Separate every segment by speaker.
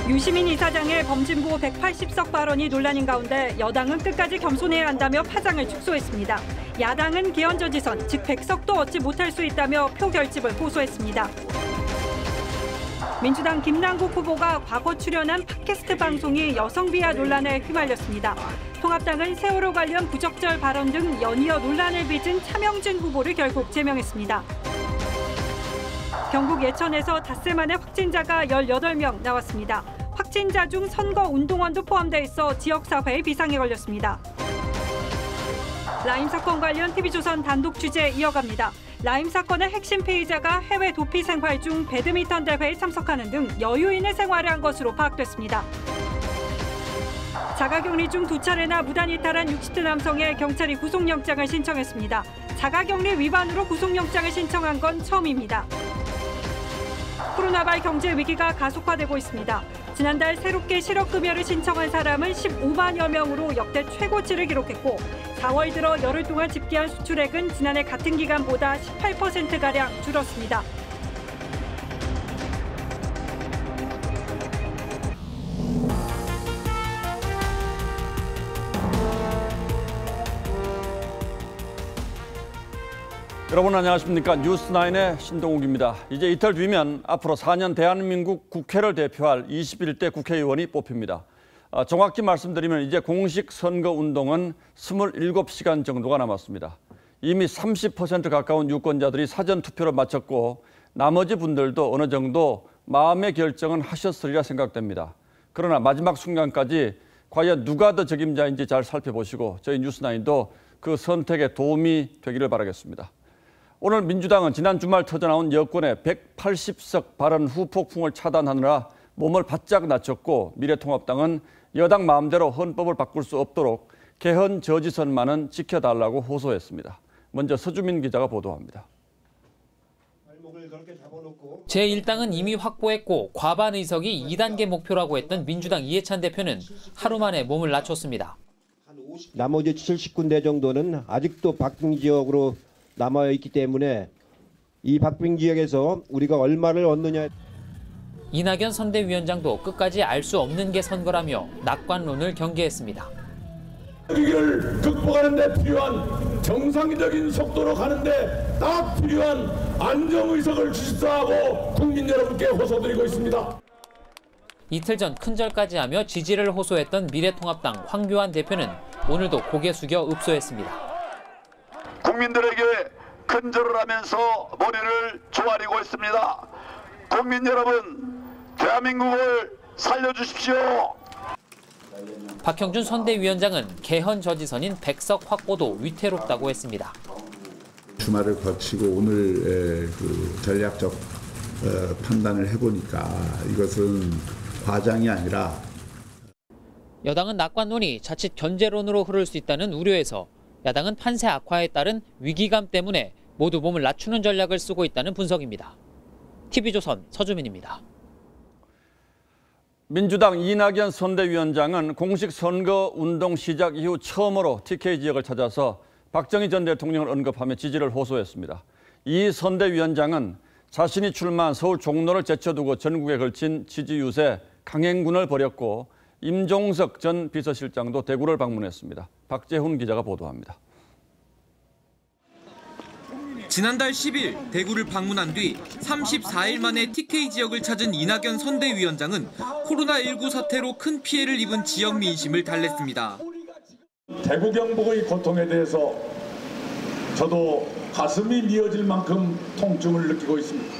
Speaker 1: 유시민 이사장의 범진보 180석 발언이 논란인 가운데 여당은 끝까지 겸손해야 한다며 파장을 축소했습니다. 야당은 개헌저지선, 즉 100석도 얻지 못할 수 있다며 표 결집을 호소했습니다. 민주당 김남국 후보가 과거 출연한 팟캐스트 방송이 여성 비하 논란에 휘말렸습니다. 통합당은 세월호 관련 부적절 발언 등 연이어 논란을 빚은 차명진 후보를 결국 제명했습니다. 경북 예천에서 닷새 만에 확진자가 18명 나왔습니다. 확진자 중 선거운동원도 포함돼 있어 지역사회에 비상이 걸렸습니다. 라임 사건 관련 TV조선 단독 취재 이어갑니다. 라임 사건의 핵심 피의자가 해외 도피 생활 중 배드민턴 대회에 참석하는 등 여유 있는 생활을 한 것으로 파악됐습니다. 자가격리 중 2차례나 무단 이탈한 60대 남성의 경찰이 구속영장을 신청했습니다. 자가격리 위반으로 구속영장을 신청한 건 처음입니다. 코로나발 경제 위기가 가속화되고 있습니다. 지난달 새롭게 실업급여를 신청한 사람은 15만여 명으로 역대 최고치를 기록했고 4월 들어 열흘 동안 집계한 수출액은 지난해 같은 기간보다 18%가량 줄었습니다.
Speaker 2: 여러분 안녕하십니까. 뉴스9의 신동욱입니다. 이제 이틀 뒤면 앞으로 4년 대한민국 국회를 대표할 21대 국회의원이 뽑힙니다. 정확히 말씀드리면 이제 공식 선거운동은 27시간 정도가 남았습니다. 이미 30% 가까운 유권자들이 사전투표를 마쳤고 나머지 분들도 어느 정도 마음의 결정은 하셨으리라 생각됩니다. 그러나 마지막 순간까지 과연 누가 더 적임자인지 잘 살펴보시고 저희 뉴스9도 그 선택에 도움이 되기를 바라겠습니다. 오늘 민주당은 지난 주말 터져나온 여권의 180석 발언 후폭풍을 차단하느라 몸을 바짝 낮췄고 미래통합당은 여당 마음대로 헌법을 바꿀 수 없도록 개헌 저지선만은 지켜달라고 호소했습니다. 먼저 서주민 기자가 보도합니다.
Speaker 3: 제1당은 이미 확보했고 과반 의석이 2단계 목표라고 했던 민주당 이해찬 대표는 하루 만에 몸을 낮췄습니다.
Speaker 4: 나머지 70군데 정도는 아직도 박빙 지역으로 남아있기 때문에 이 박빙 지역에서 우리가 얼마를 얻느냐.
Speaker 3: 이낙연 선대위원장도 끝까지 알 수 없는 게 선거라며 낙관론을 경계했습니다.
Speaker 5: 위기를 극복하는 데 필요한 정상적인 속도로 가는데 딱 필요한 안정의석을 질서하고 국민 여러분께 호소드리고 있습니다.
Speaker 3: 이틀 전 큰절까지 하며 지지를 호소했던 미래통합당 황교안 대표는 오늘도 고개 숙여 읍소했습니다.
Speaker 6: 국민들에게 큰절을 하면서 머리를 조아리고 있습니다. 국민 여러분, 대한민국을 살려주십시오.
Speaker 3: 박형준 선대위원장은 개헌 저지선인 100석 확보도 위태롭다고 했습니다.
Speaker 7: 주말을 거치고 오늘 그 전략적 판단을 해보니까 이것은 과장이 아니라
Speaker 3: 여당은 낙관론이 자칫 견제론으로 흐를 수 있다는 우려에서 야당은 판세 악화에 따른 위기감 때문에 모두 몸을 낮추는 전략을 쓰고 있다는 분석입니다. TV조선 서주민입니다.
Speaker 2: 민주당 이낙연 선대위원장은 공식 선거운동 시작 이후 처음으로 TK 지역을 찾아서 박정희 전 대통령을 언급하며 지지를 호소했습니다. 이 선대위원장은 자신이 출마한 서울 종로를 제쳐두고 전국에 걸친 지지 유세 강행군을 벌였고 임종석 전 비서실장도 대구를 방문했습니다. 박재훈 기자가 보도합니다.
Speaker 8: 지난달 10일 대구를 방문한 뒤 34일 만에 TK 지역을 찾은 이낙연 선대위원장은 코로나19 사태로 큰 피해를 입은 지역 민심을 달랬습니다.
Speaker 5: 대구 경북의 고통에 대해서 저도 가슴이 미어질 만큼 통증을 느끼고 있습니다.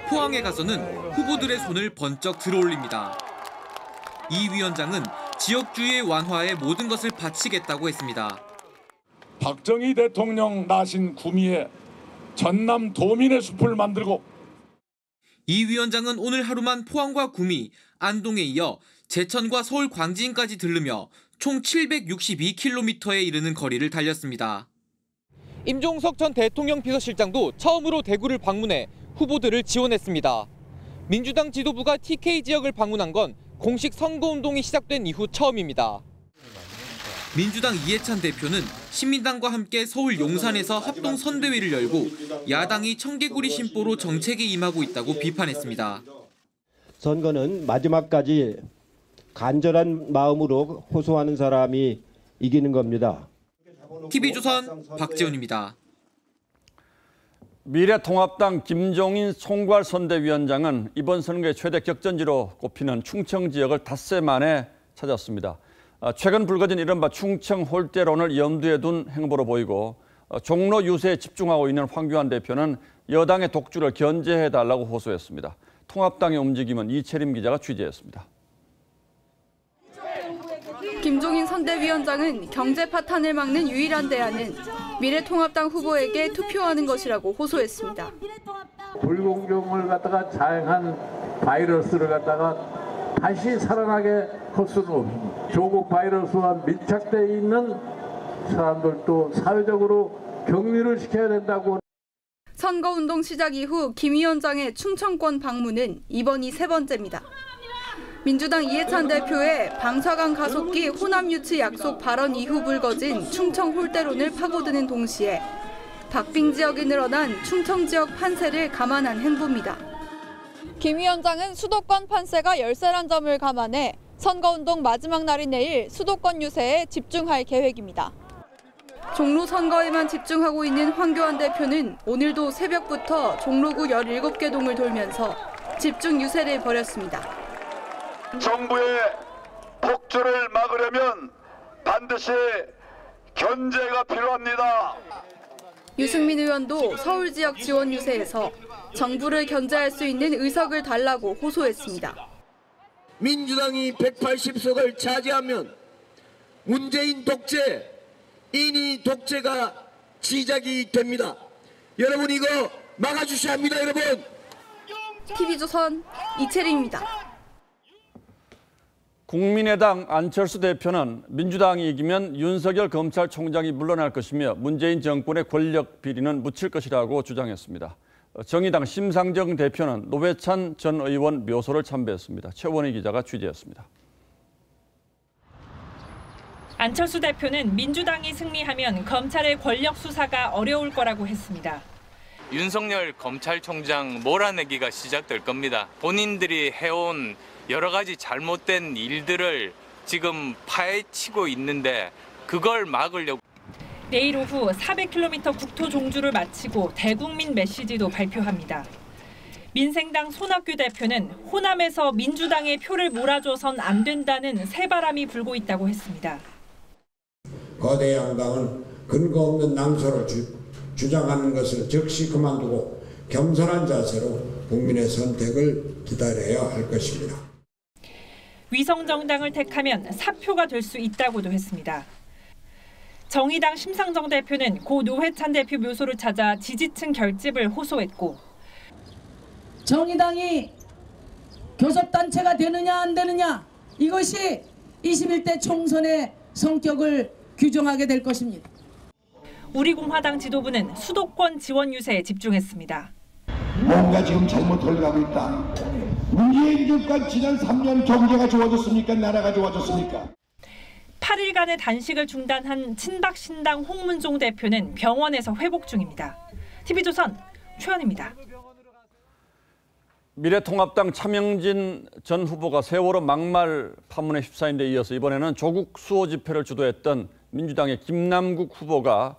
Speaker 8: 포항에 가서는 후보들의 손을 번쩍 들어올립니다. 이 위원장은 지역주의의 완화에 모든 것을 바치겠다고 했습니다.
Speaker 5: 박정희 대통령 나신 구미에 전남 도민의 숲을 만들고.
Speaker 8: 이 위원장은 오늘 하루만 포항과 구미, 안동에 이어 제천과 서울 광진까지 들르며 총 762km에 이르는 거리를 달렸습니다. 임종석 전 대통령 비서실장도 처음으로 대구를 방문해 후보들을 지원했습니다. 민주당 지도부가 TK 지역을 방문한 건 공식 선거운동이 시작된 이후 처음입니다. 민주당 이해찬 대표는 시민당과 함께 서울 용산에서 합동선대위를 열고 야당이 청개구리 심보로 정책에 임하고 있다고 비판했습니다.
Speaker 4: 선거는 마지막까지 간절한 마음으로 호소하는 사람이 이기는 겁니다.
Speaker 8: TV조선 박재훈입니다.
Speaker 2: 미래통합당 김종인 총괄선대위원장은 이번 선거의 최대 격전지로 꼽히는 충청 지역을 닷새 만에 찾았습니다. 최근 불거진 이른바 충청 홀대론을 염두에 둔 행보로 보이고 종로 유세에 집중하고 있는 황교안 대표는 여당의 독주를 견제해달라고 호소했습니다. 통합당의 움직임은 이채림 기자가 취재했습니다.
Speaker 9: 김종인 선대위원장은 경제 파탄을 막는 유일한 대안은 미래통합당 후보에게 투표하는 것이라고 호소했습니다.
Speaker 10: 불공정을 갖다가 자행한 바이러스를 갖다가 다시 살아나게 할 수는 없습니다. 조국 바이러스와 밀착되어 있는 사람들도 사회적으로 격리를 시켜야 된다고.
Speaker 9: 선거운동 시작 이후 김 위원장의 충청권 방문은 이번이 세 번째입니다. 민주당 이해찬 대표의 방사강 가속기 호남 유치 약속 발언 이후 불거진 충청 홀대론을 파고드는 동시에 박빙 지역이 늘어난 충청 지역 판세를 감안한 행보입니다. 김 위원장은 수도권 판세가 열세란 점을 감안해 선거운동 마지막 날인 내일 수도권 유세에 집중할 계획입니다. 종로 선거에만 집중하고 있는 황교안 대표는 오늘도 새벽부터 종로구 17개 동을 돌면서 집중 유세를 벌였습니다.
Speaker 6: 정부의 폭주를 막으려면 반드시 견제가 필요합니다.
Speaker 9: 유승민 의원도 서울 지역 지원 유세에서 정부를 견제할 수 있는 의석을 달라고 호소했습니다.
Speaker 11: 민주당이 180석을 차지하면 문재인 독재, 인이 독재가 시작이 됩니다. 여러분 이거 막아주셔야 합니다, 여러분.
Speaker 9: TV조선 이채림입니다.
Speaker 2: 국민의당 안철수 대표는 민주당이 이기면 윤석열 검찰총장이 물러날 것이며 문재인 정권의 권력 비리는 묻힐 것이라고 주장했습니다. 정의당 심상정 대표는 노회찬 전 의원 묘소를 참배했습니다. 최원희 기자가 취재했습니다.
Speaker 1: 안철수 대표는 민주당이 승리하면 검찰의 권력 수사가 어려울 거라고 했습니다.
Speaker 12: 윤석열 검찰총장 몰아내기가 시작될 겁니다. 본인들이 해온 여러 가지 잘못된 일들을 지금 파헤치고 있는데 그걸 막으려고.
Speaker 1: 내일 오후 400km 국토 종주를 마치고 대국민 메시지도 발표합니다. 민생당 손학규 대표는 호남에서 민주당의 표를 몰아줘선 안 된다는 새바람이 불고 있다고 했습니다.
Speaker 13: 거대 양당은 근거 없는 낭설을 주장하는 것을 즉시 그만두고 겸손한 자세로 국민의 선택을 기다려야 할 것입니다.
Speaker 1: 위성정당을 택하면 사표가 될 수 있다고도 했습니다. 정의당 심상정 대표는 고 노회찬 대표 묘소를 찾아 지지층 결집을 호소했고,
Speaker 14: 정의당이 교섭단체가 되느냐 안 되느냐, 이것이 21대 총선의 성격을 규정하게 될 것입니다.
Speaker 1: 우리공화당 지도부는 수도권 지원 유세에 집중했습니다.
Speaker 15: 뭔가 지금 잘못 흘러가고 있다. 문재인 정권 지난 3년 경제가 좋아졌습니까? 나라가 좋아졌습니까?
Speaker 1: 8일간의 단식을 중단한 친박신당 홍문종 대표는 병원에서 회복 중입니다. TV조선 최원입니다.
Speaker 2: 미래통합당 차명진 전 후보가 세월호 막말 파문에 휩싸인 데 이어서 이번에는 조국 수호 집회를 주도했던 민주당의 김남국 후보가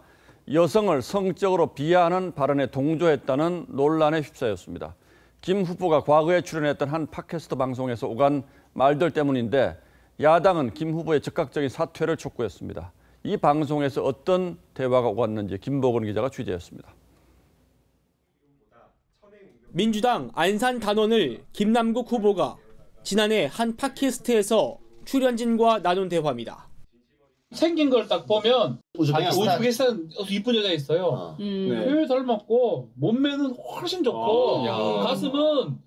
Speaker 2: 여성을 성적으로 비하하는 발언에 동조했다는 논란에 휩싸였습니다. 김 후보가 과거에 출연했던 한 팟캐스트 방송에서 오간 말들 때문인데 야당은 김 후보의 즉각적인 사퇴를 촉구했습니다. 이 방송에서 어떤 대화가 오갔는지 김보근 기자가 취재했습니다.
Speaker 16: 민주당 안산 단원을 김남국 후보가 지난해 한 팟캐스트에서 출연진과 나눈 대화입니다.
Speaker 17: 생긴 걸 딱 보면 우즈베키스탄 이쁜 여자 있어요. 네. 닮았고 몸매는 훨씬 좋고 가슴은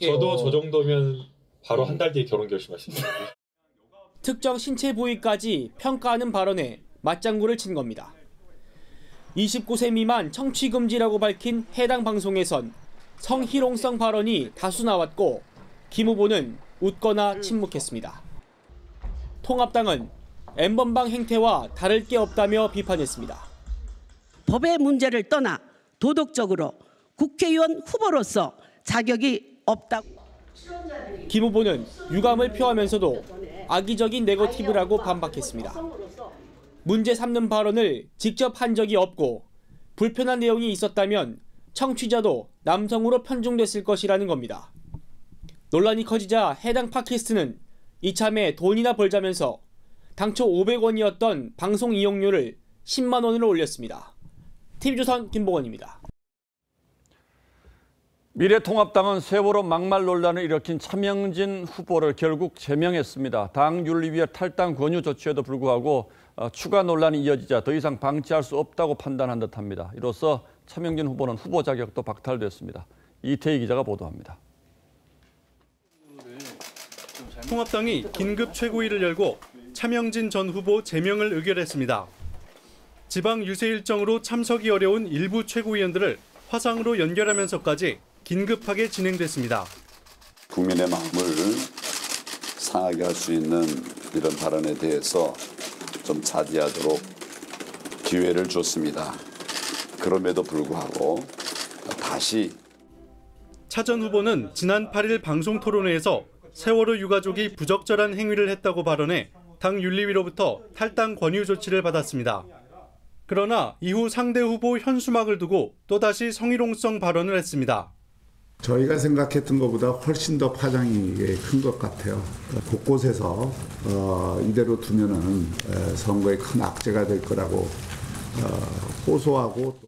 Speaker 18: 저도 저 정도면 바로 한 달 뒤에 결혼 결심하십니다.
Speaker 16: 특정 신체 부위까지 평가하는 발언에 맞장구를 친 겁니다. 29세 미만 청취 금지라고 밝힌 해당 방송에선 성희롱성 발언이 다수 나왔고 김 후보는 웃거나 침묵했습니다. 통합당은 N번방 행태와 다를 게 없다며 비판했습니다.
Speaker 19: 법의 문제를 떠나 도덕적으로 국회의원 후보로서 자격이
Speaker 14: 없다고.
Speaker 16: 김 후보는 유감을 표하면서도 악의적인 네거티브라고 반박했습니다. 문제 삼는 발언을 직접 한 적이 없고 불편한 내용이 있었다면 청취자도 남성으로 편중됐을 것이라는 겁니다. 논란이 커지자 해당 팟캐스트는 이참에 돈이나 벌자면서 당초 500원이었던 방송 이용료를 10만 원으로 올렸습니다. TV조선 김보건입니다.
Speaker 2: 미래통합당은 세월호 막말 논란을 일으킨 차명진 후보를 결국 제명했습니다. 당 윤리위의 탈당 권유 조치에도 불구하고 추가 논란이 이어지자 더 이상 방치할 수 없다고 판단한 듯합니다. 이로써 차명진 후보는 후보 자격도 박탈됐습니다. 이태희 기자가 보도합니다.
Speaker 19: 통합당이 긴급 최고위를 열고 차명진 전 후보 제명을 의결했습니다. 지방 유세 일정으로 참석이 어려운 일부 최고위원들을 화상으로 연결하면서까지 긴급하게 진행됐습니다.
Speaker 20: 국민의 마음을 상하게 할 수 있는 이런 발언에 대해서 좀 자제하도록 기회를 줬습니다. 그럼에도 불구하고 다시
Speaker 19: 차 전 후보는 지난 8일 방송 토론회에서 세월호 유가족이 부적절한 행위를 했다고 발언해 당 윤리위로부터 탈당 권유 조치를 받았습니다. 그러나 이후 상대 후보 현수막을 두고 또다시 성희롱성 발언을 했습니다.
Speaker 7: 저희가 생각했던 것보다 훨씬 더 파장이 큰 것 같아요. 곳곳에서 이대로 두면은 선거에 큰 악재가 될 거라고 호소하고.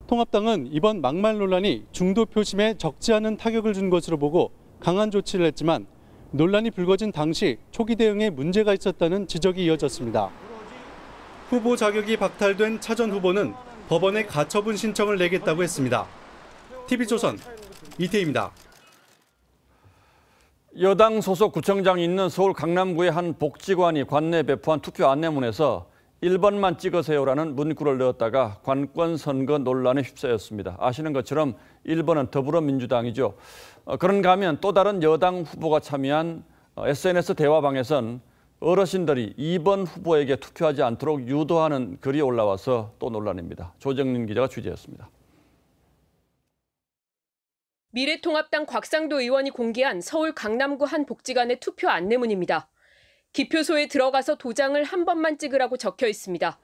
Speaker 19: 통합당은 이번 막말 논란이 중도 표심에 적지 않은 타격을 준 것으로 보고 강한 조치를 했지만 논란이 불거진 당시 초기 대응에 문제가 있었다는 지적이 이어졌습니다. 후보 자격이 박탈된 차 전 후보는 법원에 가처분 신청을 내겠다고 했습니다. TV조선 이태희입니다.
Speaker 2: 여당 소속 구청장이 있는 서울 강남구의 한 복지관이 관내에 배포한 투표 안내문에서 1번만 찍으세요라는 문구를 넣었다가 관권 선거 논란에 휩싸였습니다. 아시는 것처럼 1번은 더불어민주당이죠. 그런가 하면 또 다른 여당 후보가 참여한 SNS 대화방에선 어르신들이 2번 후보에게 투표하지 않도록 유도하는 글이 올라와서 또 논란입니다. 조정린 기자가 취재했습니다.
Speaker 21: 미래통합당 곽상도 의원이 공개한 서울 강남구 한 복지관의 투표 안내문입니다. 기표소에 들어가서 도장을 한 번만 찍으라고 적혀 있습니다.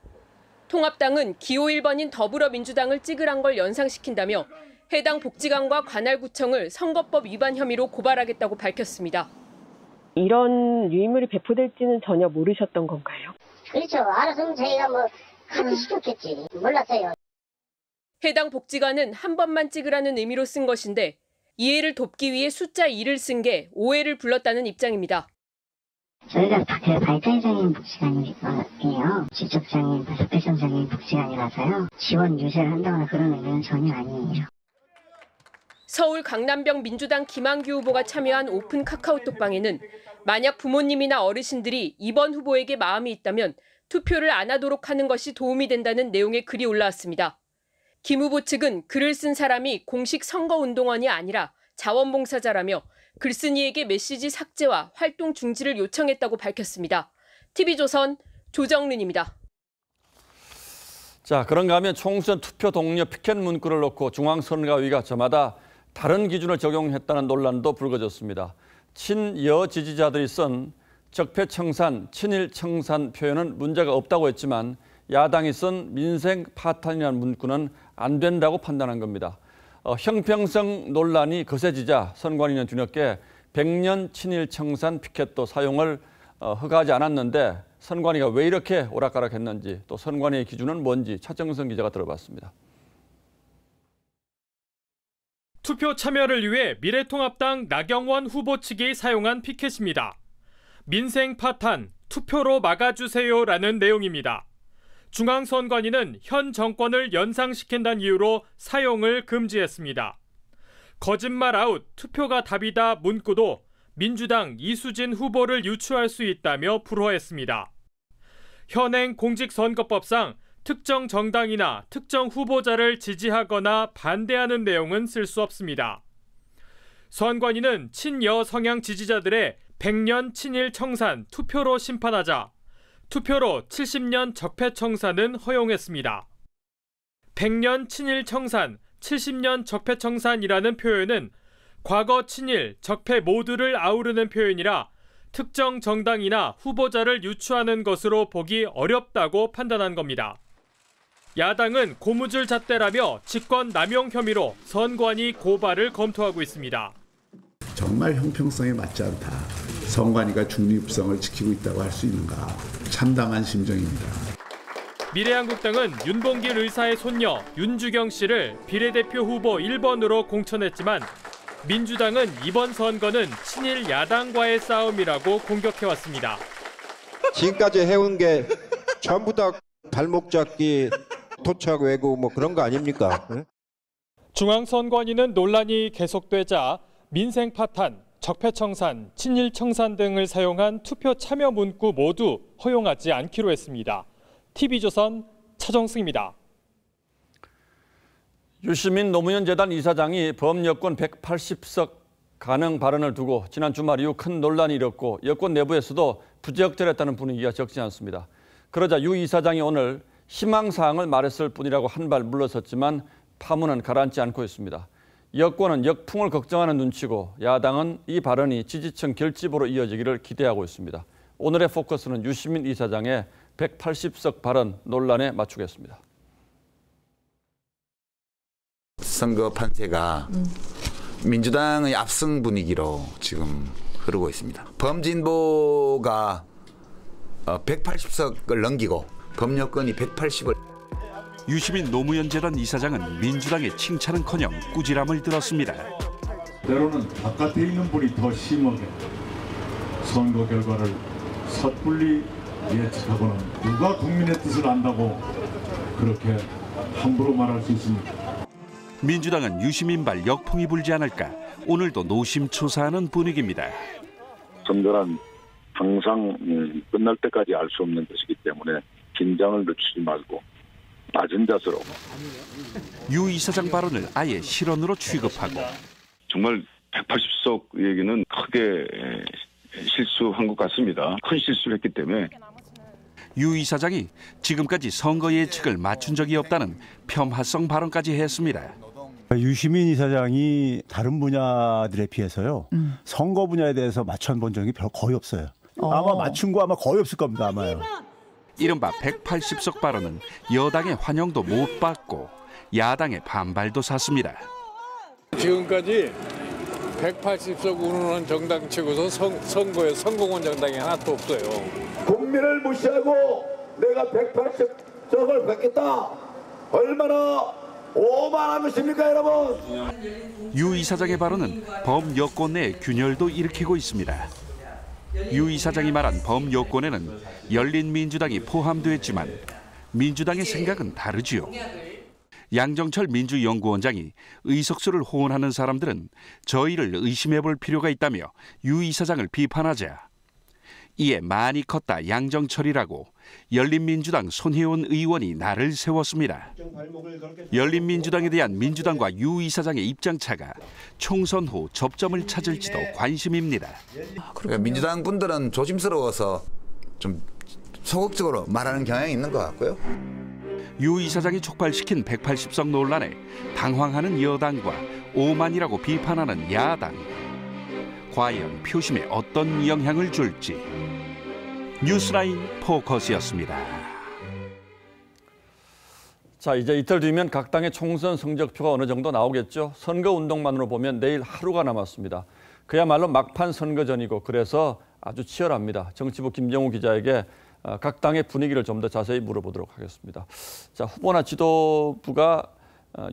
Speaker 21: 통합당은 기호 1번인 더불어민주당을 찍으란 걸 연상시킨다며 해당 복지관과 관할구청을 선거법 위반 혐의로 고발하겠다고 밝혔습니다.
Speaker 22: 이런 유인물이 배포될지는 전혀 모르셨던 건가요?
Speaker 23: 그렇죠. 알아서는 저희가 하는 시켰겠지. 몰랐어요.
Speaker 21: 해당 복지관은 한 번만 찍으라는 의미로 쓴 것인데 이해를 돕기 위해 숫자 2를 쓴 게 오해를 불렀다는 입장입니다.
Speaker 23: 저희가 발달장애인 복지관이에요. 지적장애인, 스페셜장애인 복지관이라서요. 지원 유세를 한다거나 그런 의미는 전혀 아니에요.
Speaker 21: 서울 강남병 민주당 김한규 후보가 참여한 오픈 카카오톡방에는 만약 부모님이나 어르신들이 2번 후보에게 마음이 있다면 투표를 안 하도록 하는 것이 도움이 된다는 내용의 글이 올라왔습니다. 김 후보 측은 글을 쓴 사람이 공식 선거운동원이 아니라 자원봉사자라며 글쓴이에게 메시지 삭제와 활동 중지를 요청했다고 밝혔습니다. TV조선 조정린입니다.
Speaker 2: 자, 그런가 하면 총선 투표 동료 피켓 문구를 놓고 중앙선거위가 저마다 다른 기준을 적용했다는 논란도 불거졌습니다. 친여 지지자들이 쓴 적폐청산, 친일청산 표현은 문제가 없다고 했지만 야당이 쓴 민생 파탄이라는 문구는 안 된다고 판단한 겁니다. 형평성 논란이 거세지자 선관위는 뒤늦게 100년 친일청산 피켓도 사용을 허가하지 않았는데 선관위가 왜 이렇게 오락가락했는지 또 선관위의 기준은 뭔지 차정성 기자가 들어봤습니다.
Speaker 24: 투표 참여를 위해 미래통합당 나경원 후보 측이 사용한 피켓입니다. 민생 파탄, 투표로 막아주세요라는 내용입니다. 중앙선관위는 현 정권을 연상시킨다는 이유로 사용을 금지했습니다. 거짓말 아웃, 투표가 답이다 문구도 민주당 이수진 후보를 유추할 수 있다며 불허했습니다. 현행 공직선거법상 특정 정당이나 특정 후보자를 지지하거나 반대하는 내용은 쓸 수 없습니다. 선관위는 친여 성향 지지자들의 100년 친일 청산 투표로 심판하자 투표로 70년 적폐 청산은 허용했습니다. 100년 친일 청산, 70년 적폐 청산이라는 표현은 과거 친일, 적폐 모두를 아우르는 표현이라 특정 정당이나 후보자를 유추하는 것으로 보기 어렵다고 판단한 겁니다. 야당은 고무줄 잣대라며 직권 남용 혐의로 선관위 고발을 검토하고 있습니다.
Speaker 7: 정말 형평성에 맞지 않다. 선관위가 중립성을 지키고 있다고 할 수 있는가. 참담한 심정입니다.
Speaker 24: 미래한국당은 윤봉길 의사의 손녀 윤주경 씨를 비례대표 후보 1번으로 공천했지만 민주당은 이번 선거는 친일 야당과의 싸움이라고 공격해왔습니다.
Speaker 3: 지금까지 해온 게 전부 다 발목 잡기, 토착 왜구 뭐 그런 거 아닙니까?
Speaker 24: 중앙선관위는 논란이 계속되자 민생 파탄, 적폐청산, 친일청산 등을 사용한 투표 참여 문구 모두 허용하지 않기로 했습니다. TV조선 차정승입니다.
Speaker 2: 유시민 노무현 재단 이사장이 범여권 180석 가능 발언을 두고 지난 주말 이후 큰 논란이 일었고 여권 내부에서도 부적절했다는 분위기가 적지 않습니다. 그러자 유 이사장이 오늘 희망사항을 말했을 뿐이라고 한 발 물러섰지만 파문은 가라앉지 않고 있습니다. 여권은 역풍을 걱정하는 눈치고 야당은 이 발언이 지지층 결집으로 이어지기를 기대하고 있습니다. 오늘의 포커스는 유시민 이사장의 180석 발언 논란에 맞추겠습니다.
Speaker 4: 선거 판세가 민주당의 압승 분위기로 지금 흐르고 있습니다. 범진보가 180석을 넘기고 범여권이 180을.
Speaker 5: 유시민 노무현 재단 이사장은 민주당의 칭찬은커녕 꾸지람을 들었습니다.
Speaker 8: 때로는 바깥에 있는 분이 더 심하게 선거 결과를 섣불리 예측하고는 누가 국민의 뜻을 안다고 그렇게 함부로 말할 수 있습니까?
Speaker 5: 민주당은 유시민발 역풍이 불지 않을까 오늘도 노심초사하는 분위기입니다.
Speaker 25: 선거는 항상 끝날 때까지 알 수 없는 것이기 때문에 긴장을 늦추지 말고 낮은 자세로.
Speaker 5: 유 이사장 발언을 아예 실언으로 취급하고
Speaker 26: 정말 180석 얘기는 크게 실수한 것 같습니다. 큰 실수를 했기 때문에.
Speaker 5: 유 이사장이 지금까지 선거 예측을 맞춘 적이 없다는 폄하성 발언까지 했습니다.
Speaker 27: 유시민 이사장이 다른 분야들에 비해서요. 선거 분야에 대해서 맞춰본 적이 거의 없어요. 아마 맞춘 거 아마 거의 없을 겁니다. 아마요.
Speaker 5: 이른바 180석 발언은 여당의 환영도 못 받고 야당의 반발도 샀습니다.
Speaker 10: 지금까지 180석 운운한 정당 치고서 선거에 성공한 정당이 하나도 없어요.
Speaker 11: 국민을 무시하고 내가 180석을 받겠다. 얼마나 오만한 것입니까, 여러분?
Speaker 5: 유 이사장의 발언은 범여권 내 균열도 일으키고 있습니다. 유 이사장이 말한 범여권에는 열린민주당이 포함되었지만 민주당의 생각은 다르지요. 양정철 민주연구원장이 의석수를 호언하는 사람들은 저희를 의심해볼 필요가 있다며 유 이사장을 비판하자 이에 많이 컸다 양정철이라고 열린민주당 손혜원 의원이 나를 세웠습니다. 열린민주당에 대한 민주당과 유 이사장의 입장차가 총선 후 접점을 찾을지도 관심입니다.
Speaker 4: 그러니까 민주당 분들은 조심스러워서 좀 소극적으로 말하는 경향이 있는 것 같고요.
Speaker 5: 유 이사장이 촉발시킨 180석 논란에 당황하는 여당과 오만이라고 비판하는 야당. 과연 표심에 어떤 영향을 줄지. 뉴스라인 포커스였습니다.
Speaker 2: 자, 이제 이틀 뒤면 각 당의 총선 성적표가 어느 정도 나오겠죠. 선거운동만으로 보면 내일 하루가 남았습니다. 그야말로 막판 선거전이고 그래서 아주 치열합니다. 정치부 김정우 기자에게 각 당의 분위기를 좀 더 자세히 물어보도록 하겠습니다. 자, 후보나 지도부가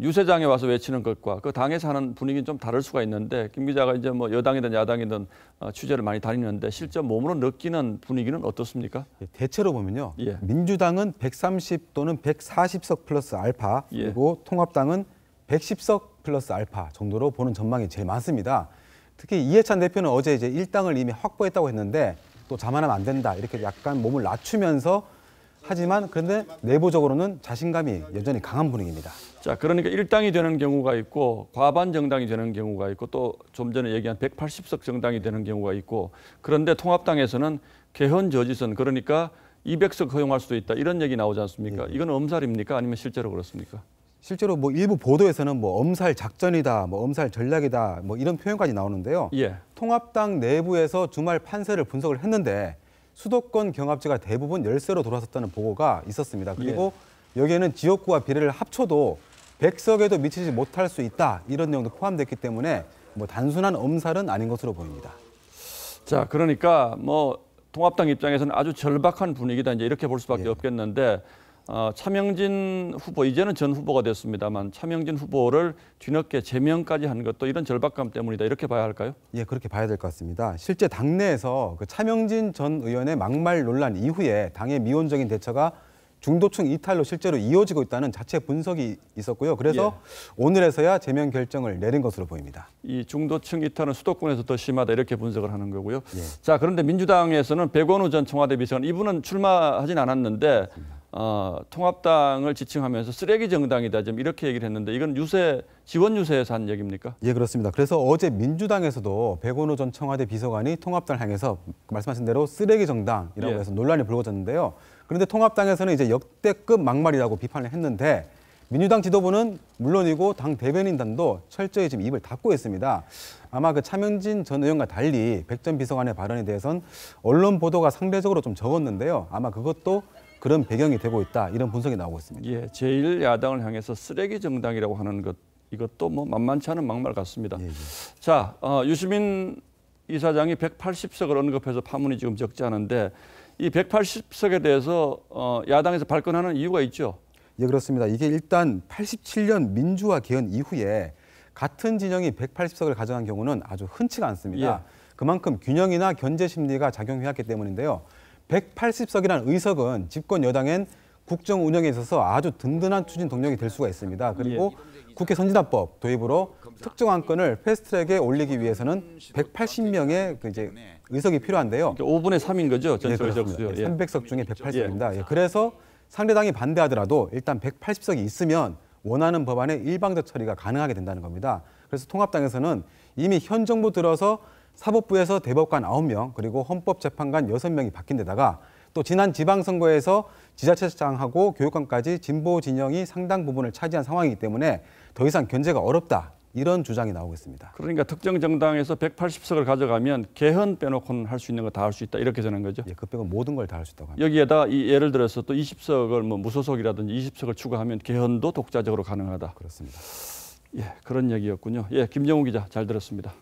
Speaker 2: 유세장에 와서 외치는 것과 그 당에서 하는 분위기는 좀 다를 수가 있는데 김 기자가 이제 뭐 여당이든 야당이든 취재를 많이 다니는데 실제 몸으로 느끼는 분위기는 어떻습니까?
Speaker 28: 대체로 보면요.
Speaker 2: 예.
Speaker 28: 민주당은 130 또는 140석 플러스 알파 그리고 통합당은 110석 플러스 알파 정도로 보는 전망이 제일 많습니다. 특히 이해찬 대표는 어제 이제 일당을 이미 확보했다고 했는데 또 자만하면 안 된다 이렇게 약간 몸을 낮추면서 하지만 그런데 내부적으로는 자신감이 여전히 강한 분위기입니다.
Speaker 2: 자, 그러니까 일당이 되는 경우가 있고 과반 정당이 되는 경우가 있고 또 좀 전에 얘기한 180석 정당이 되는 경우가 있고 그런데 통합당에서는 개헌 저지선 그러니까 200석 허용할 수도 있다 이런 얘기 나오지 않습니까? 이건 엄살입니까? 아니면 실제로 그렇습니까?
Speaker 28: 실제로 뭐 일부 보도에서는 뭐 엄살 작전이다, 뭐 엄살 전략이다, 뭐 이런 표현까지 나오는데요.
Speaker 2: 예.
Speaker 28: 통합당 내부에서 주말 판세를 분석을 했는데 수도권 경합지가 대부분 열세로 돌아섰다는 보고가 있었습니다. 그리고 여기에는 지역구와 비례를 합쳐도 100석에도 미치지 못할 수 있다, 이런 내용도 포함됐기 때문에 뭐 단순한 엄살은 아닌 것으로 보입니다.
Speaker 2: 자, 그러니까 뭐 통합당 입장에서는 아주 절박한 분위기다, 이제 이렇게 볼 수밖에 없겠는데, 차명진 후보, 이제는 전 후보가 됐습니다만 차명진 후보를 뒤늦게 제명까지 한 것도 이런 절박감 때문이다, 이렇게 봐야 할까요?
Speaker 28: 예, 그렇게 봐야 될 것 같습니다. 실제 당내에서 그 차명진 전 의원의 막말 논란 이후에 당의 미온적인 대처가 중도층 이탈로 실제로 이어지고 있다는 자체 분석이 있었고요. 그래서 오늘에서야 제명 결정을 내린 것으로 보입니다.
Speaker 2: 이 중도층 이탈은 수도권에서 더 심하다, 이렇게 분석을 하는 거고요. 자, 그런데 민주당에서는 백원우 전 청와대 비서관, 이분은 출마하진 않았는데 통합당을 지칭하면서 쓰레기 정당이다, 좀 이렇게 얘기를 했는데, 이건 지원 유세에서 한 얘기입니까?
Speaker 28: 예, 그렇습니다. 그래서 어제 민주당에서도 백원우 전 청와대 비서관이 통합당을 향해서 말씀하신 대로 쓰레기 정당이라고 해서 논란이 불거졌는데요. 그런데 통합당에서는 이제 역대급 막말이라고 비판을 했는데, 민주당 지도부는 물론이고 당 대변인단도 철저히 지금 입을 닫고 있습니다. 아마 그 차명진 전 의원과 달리 백 전 비서관의 발언에 대해서는 언론 보도가 상대적으로 좀 적었는데요. 아마 그것도 그런 배경이 되고 있다, 이런 분석이 나오고 있습니다.
Speaker 2: 예, 제1야당을 향해서 쓰레기 정당이라고 하는 것, 이것도 뭐 만만치 않은 막말 같습니다. 자, 유시민 이사장이 180석을 언급해서 파문이 지금 적지 않은데, 이 180석에 대해서 야당에서 발끈하는 이유가 있죠?
Speaker 28: 예, 그렇습니다. 이게 일단 87년 민주화 개헌 이후에 같은 진영이 180석을 가져간 경우는 아주 흔치가 않습니다. 그만큼 균형이나 견제 심리가 작용해왔기 때문인데요. 180석이라는 의석은 집권 여당엔 국정 운영에 있어서 아주 든든한 추진 동력이 될 수가 있습니다. 그리고 국회 선진화법 도입으로 특정 안건을 패스트트랙에 올리기 위해서는 180명의 이제 의석이 필요한데요.
Speaker 2: 그러니까 5분의 3인 거죠, 전체 의석 수요.
Speaker 28: 300석 중에 180석입니다. 그래서 상대당이 반대하더라도 일단 180석이 있으면 원하는 법안의 일방적 처리가 가능하게 된다는 겁니다. 그래서 통합당에서는 이미 현 정부 들어서 사법부에서 대법관 9명, 그리고 헌법재판관 6명이 바뀐 데다가 또 지난 지방선거에서 지자체장하고 교육감까지 진보 진영이 상당 부분을 차지한 상황이기 때문에 더 이상 견제가 어렵다, 이런 주장이 나오고 있습니다.
Speaker 2: 그러니까 특정 정당에서 180석을 가져가면 개헌 빼놓고는 할 수 있는 거 다 할 수 있다, 이렇게 되는 거죠?
Speaker 28: 예, 그 빼고 모든 걸 다 할 수 있다고 합니다.
Speaker 2: 여기에다 예를 들어서 또 20석을 뭐 무소속이라든지 20석을 추가하면 개헌도 독자적으로 가능하다.
Speaker 28: 그렇습니다.
Speaker 2: 예, 그런 얘기였군요. 예, 김정우 기자, 잘 들었습니다.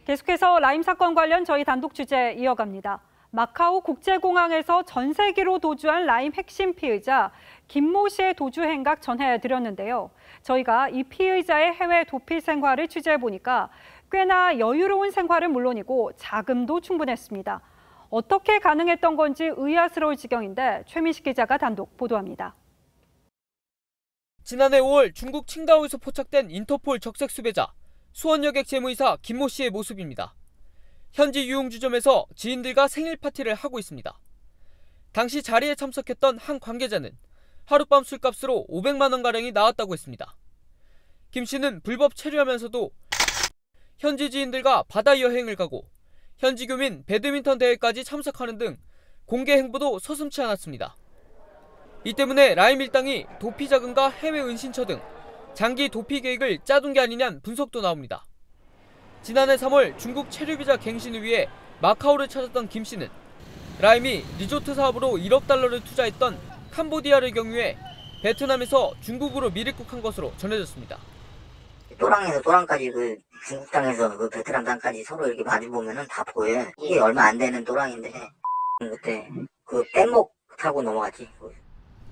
Speaker 1: 계속해서 라임 사건 관련 저희 단독 취재 이어갑니다. 마카오 국제공항에서 전 세계로 도주한 라임 핵심 피의자 김모 씨의 도주 행각 전해드렸는데요. 저희가 이 피의자의 해외 도피 생활을 취재해보니까 꽤나 여유로운 생활은 물론이고 자금도 충분했습니다. 어떻게 가능했던 건지 의아스러울 지경인데 최민식 기자가 단독 보도합니다.
Speaker 6: 지난해 5월 중국 칭다오에서 포착된 인터폴 적색 수배자 수원여객 재무이사 김모 씨의 모습입니다. 현지 유흥주점에서 지인들과 생일 파티를 하고 있습니다. 당시 자리에 참석했던 한 관계자는 하룻밤 술값으로 500만 원가량이 나왔다고 했습니다. 김 씨는 불법 체류하면서도 현지 지인들과 바다 여행을 가고 현지 교민 배드민턴 대회까지 참석하는 등 공개 행보도 서슴지 않았습니다. 이 때문에 라임 일당이 도피 자금과 해외 은신처 등 장기 도피 계획을 짜둔 게 아니냐는 분석도 나옵니다. 지난해 3월 중국 체류비자 갱신을 위해 마카오를 찾았던 김 씨는 라임이 리조트 사업으로 1억 달러를 투자했던 캄보디아를 경유해 베트남에서 중국으로 미입국한 것으로 전해졌습니다.
Speaker 9: 또랑에서 또랑까지 그 중국 땅에서 그 베트남 땅까지 서로 이렇게 마주보면은 다 보여요. 이게 얼마 안 되는 또랑인데 그때 그 뗏목 타고 넘어갔지.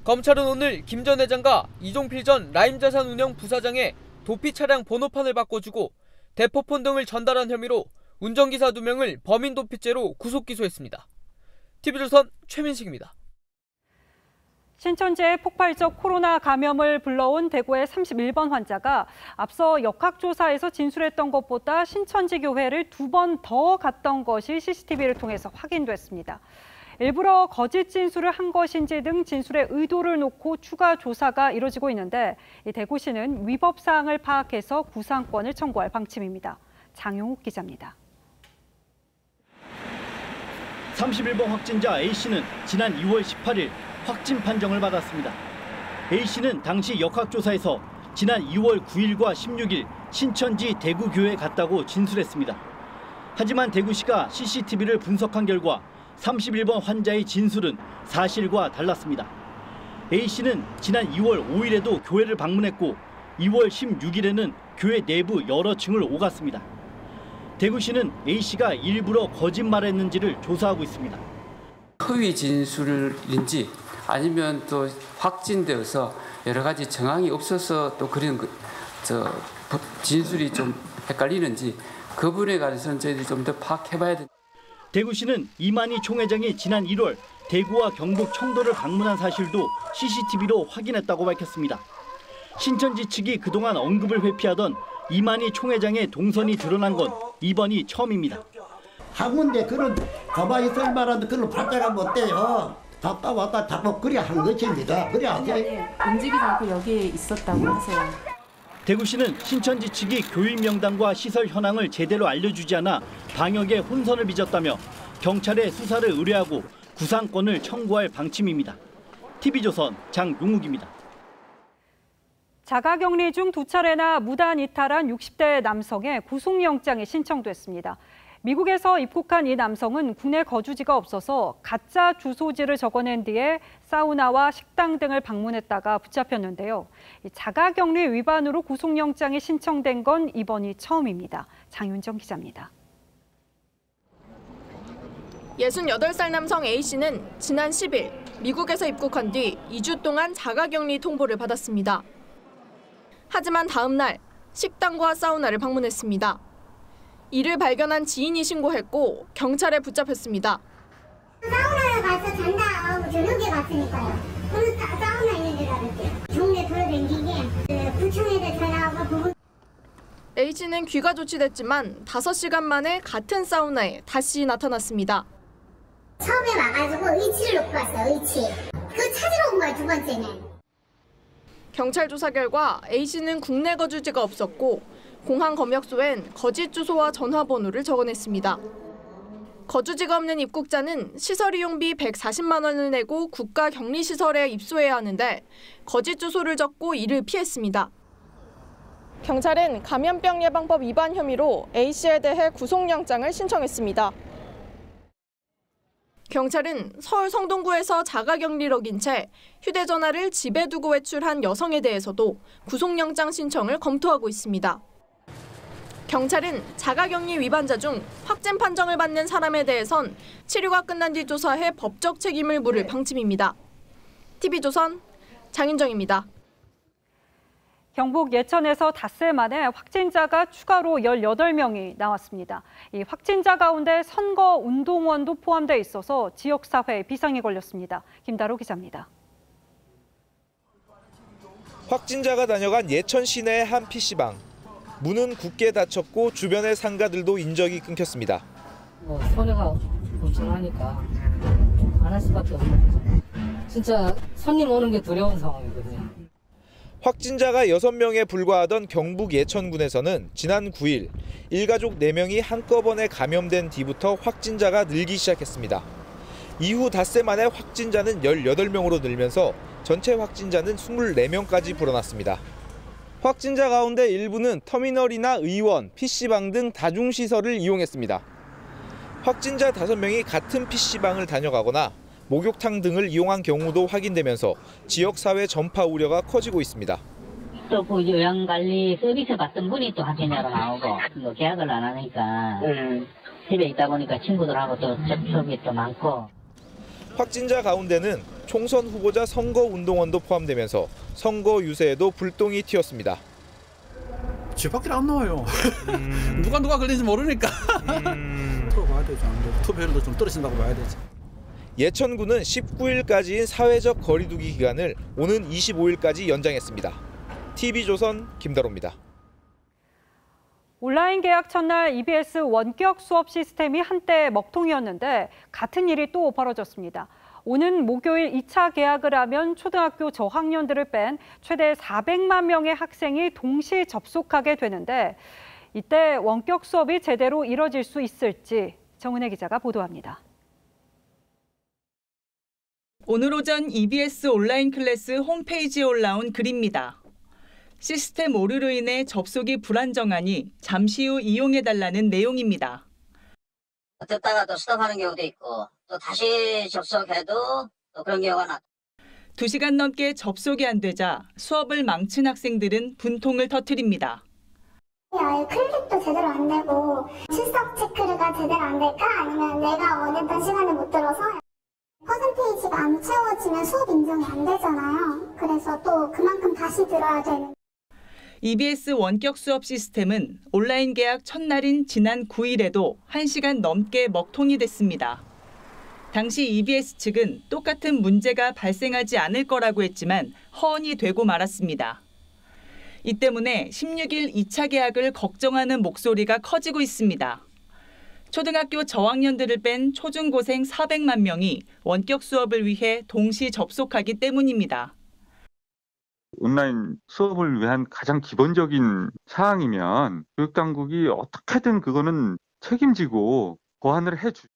Speaker 6: 검찰은 오늘 김 전 회장과 이종필 전 라임자산운영 부사장의 도피 차량 번호판을 바꿔주고 대포폰 등을 전달한 혐의로 운전기사 2명을 범인 도피죄로 구속 기소했습니다. TV조선 최민식입니다.
Speaker 1: 신천지의 폭발적 코로나 감염을 불러온 대구의 31번 환자가 앞서 역학조사에서 진술했던 것보다 신천지 교회를 2번 더 갔던 것이 CCTV를 통해서 확인됐습니다. 일부러 거짓 진술을 한 것인지 등 진술의 의도를 놓고 추가 조사가 이뤄지고 있는데 대구시는 위법 사항을 파악해서 구상권을 청구할 방침입니다. 장용욱 기자입니다.
Speaker 12: 31번 확진자 A씨는 지난 2월 18일 확진 판정을 받았습니다. A씨는 당시 역학조사에서 지난 2월 9일과 16일 신천지 대구교회에 갔다고 진술했습니다. 하지만 대구시가 CCTV를 분석한 결과 31번 환자의 진술은 사실과 달랐습니다. A씨는 지난 2월 5일에도 교회를 방문했고 2월 16일에는 교회 내부 여러 층을 오갔습니다. 대구시는 A씨가 일부러 거짓말했는지를 조사하고 있습니다.
Speaker 13: 허위 진술인지 아니면 또 확진되어서 여러 가지 정황이 없어서 또 그런 진술이 좀 헷갈리는지 그 부분에 관해서는 저희들이 좀 더 파악해봐야 됩니다.
Speaker 12: 대구시는 이만희 총회장이 지난 1월 대구와 경북 청도를 방문한 사실도 CCTV로 확인했다고 밝혔습니다. 신천지 측이 그동안 언급을 회피하던 이만희 총회장의 동선이 드러난 건 이번이 처음입니다.
Speaker 14: 한 군데 그런 가만히 있을 만한 그런 발자가 못 돼요. 갔다 왔다 자꾸 그래 한 것입니다. 그래 하세요.
Speaker 15: 움직이지 않고 여기에 있었다고 하세요.
Speaker 12: 대구시는 신천지 측이 교인 명단과 시설 현황을 제대로 알려주지 않아 방역에 혼선을 빚었다며 경찰에 수사를 의뢰하고 구상권을 청구할 방침입니다. TV조선 장용욱입니다.
Speaker 1: 자가격리 중 2차례나 무단 이탈한 60대 남성의 구속영장이 신청됐습니다. 미국에서 입국한 이 남성은 국내 거주지가 없어서 가짜 주소지를 적어낸 뒤에 사우나와 식당 등을 방문했다가 붙잡혔는데요. 자가격리 위반으로 구속영장이 신청된 건 이번이 처음입니다. 장윤정 기자입니다.
Speaker 16: 68살 남성 A씨는 지난 10일 미국에서 입국한 뒤 2주 동안 자가격리 통보를 받았습니다. 하지만 다음 날 식당과 사우나를 방문했습니다. 이를 발견한 지인이 신고했고 경찰에 붙잡혔습니다.
Speaker 23: 사우나에 가서 잔다 저녁에 갔으니까요. 그래서 사우나 있는 줄 알았대요. 동네 돌아다니게 구청에도 전화하고 부분.
Speaker 16: A씨는 귀가 조치됐지만 5시간 만에 같은 사우나에 다시 나타났습니다.
Speaker 23: 처음에 와가지고 의치를 놓고 왔어요. 의치. 그거 찾으러 온 거야 두 번째는.
Speaker 16: 경찰 조사 결과 A씨는 국내 거주지가 없었고 공항 검역소엔 거짓 주소와 전화번호를 적어냈습니다. 거주지가 없는 입국자는 시설 이용비 140만 원을 내고 국가 격리시설에 입소해야 하는데 거짓 주소를 적고 이를 피했습니다. 경찰은 감염병 예방법 위반 혐의로 A씨에 대해 구속영장을 신청했습니다. 경찰은 서울 성동구에서 자가격리를 어긴 채 휴대전화를 집에 두고 외출한 여성에 대해서도 구속영장 신청을 검토하고 있습니다. 경찰은 자가격리 위반자 중 확진 판정을 받는 사람에 대해선 치료가 끝난 뒤 조사해 법적 책임을 물을 방침입니다. TV조선 장윤정입니다.
Speaker 1: 경북 예천에서 닷새 만에 확진자가 추가로 18명이 나왔습니다. 이 확진자 가운데 선거운동원도 포함돼 있어서 지역사회에 비상이 걸렸습니다. 김다로 기자입니다.
Speaker 17: 확진자가 다녀간 예천 시내의 한 PC방. 문은 굳게 닫혔고 주변의 상가들도 인적이 끊겼습니다.
Speaker 18: 손해가 엄청나니까 안 할 수밖에 없는 거죠. 진짜 손님 오는 게 두려운 상황이거든요.
Speaker 17: 확진자가 6명에 불과하던 경북 예천군에서는 지난 9일 일가족 4명이 한꺼번에 감염된 뒤부터 확진자가 늘기 시작했습니다. 이후 닷새 만에 확진자는 18명으로 늘면서 전체 확진자는 24명까지 불어났습니다. 확진자 가운데 일부는 터미널이나 의원, PC방 등 다중시설을 이용했습니다. 확진자 5명이 같은 PC방을 다녀가거나 목욕탕 등을 이용한 경우도 확인되면서 지역사회 전파 우려가 커지고 있습니다.
Speaker 18: 또 그 요양관리 서비스 받던 분이 또 확진자로 나오고 뭐 계약을 안 하니까 집에 있다 보니까 친구들하고 또 접촉이 또 많고.
Speaker 17: 확진자 가운데는 총선 후보자 선거운동원도 포함되면서 선거 유세에도 불똥이 튀었습니다.
Speaker 20: 집 밖에 안 나와요. 누가 걸리는지 모르니까. 들어봐야 되죠. 투표율도 좀 떨어진다고 봐야 되지.
Speaker 17: 예천군은 19일까지인 사회적 거리두기 기간을 오는 25일까지 연장했습니다. TV조선 김다로입니다.
Speaker 1: 온라인 개학 첫날 EBS 원격 수업 시스템이 한때 먹통이었는데 같은 일이 또 벌어졌습니다. 오는 목요일 2차 개학을 하면 초등학교 저학년들을 뺀 최대 400만 명의 학생이 동시 접속하게 되는데 이때 원격 수업이 제대로 이뤄질 수 있을지 정은혜 기자가 보도합니다.
Speaker 3: 오늘 오전 EBS 온라인 클래스 홈페이지에 올라온 글입니다. 시스템 오류로 인해 접속이 불안정하니 잠시 후 이용해달라는 내용입니다.
Speaker 9: 듣다가 또 스톱하는 경우도 있고 또 다시 접속해도 또 그런 경우가 나타납니다.
Speaker 3: 2시간 넘게 접속이 안 되자 수업을 망친 학생들은 분통을 터뜨립니다.
Speaker 23: 아예 클릭도 제대로 안 되고 출석 체크가 제대로 안 될까? 아니면 내가 원했던 시간에 못 들어서 퍼센테이지가 안 채워지면 수업 인정이 안 되잖아요. 그래서 또 그만큼 다시 들어야 되는.
Speaker 3: EBS 원격 수업 시스템은 온라인 개학 첫날인 지난 9일에도 1시간 넘게 먹통이 됐습니다. 당시 EBS 측은 똑같은 문제가 발생하지 않을 거라고 했지만 허언이 되고 말았습니다. 이 때문에 16일 2차 개학을 걱정하는 목소리가 커지고 있습니다. 초등학교 저학년들을 뺀 초중고생 400만 명이 원격 수업을 위해 동시 접속하기 때문입니다.
Speaker 7: 온라인 수업을 위한 가장 기본적인 사항이면 교육당국이 어떻게든 그거는 책임지고 보완을 해주죠.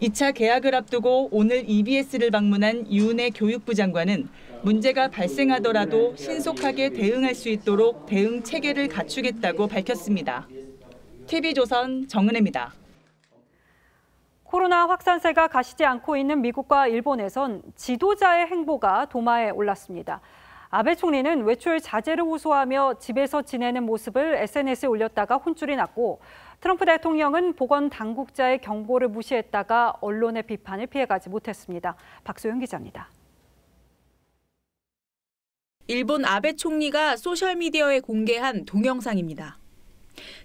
Speaker 3: 2차 개학을 앞두고 오늘 EBS를 방문한 유은혜 교육부 장관은 문제가 발생하더라도 신속하게 대응할 수 있도록 대응 체계를 갖추겠다고 밝혔습니다. TV조선 정은혜입니다.
Speaker 1: 코로나 확산세가 가시지 않고 있는 미국과 일본에선 지도자의 행보가 도마에 올랐습니다. 아베 총리는 외출 자제를 호소하며 집에서 지내는 모습을 SNS에 올렸다가 혼쭐이 났고, 트럼프 대통령은 보건 당국자의 경고를 무시했다가 언론의 비판을 피해가지 못했습니다. 박소영 기자입니다.
Speaker 8: 일본 아베 총리가 소셜미디어에 공개한 동영상입니다.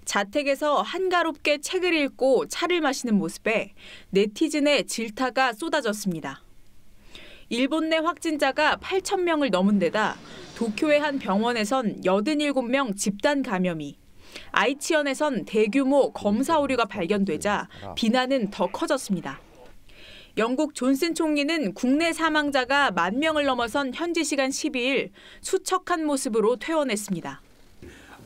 Speaker 8: 자택에서 한가롭게 책을 읽고 차를 마시는 모습에 네티즌의 질타가 쏟아졌습니다. 일본 내 확진자가 8,000명을 넘은 데다 도쿄의 한 병원에선 87명 집단 감염이, 아이치현에선 대규모 검사 오류가 발견되자 비난은 더 커졌습니다. 영국 존슨 총리는 국내 사망자가 10,000명을 넘어선 현지 시간 12일 수척한 모습으로 퇴원했습니다.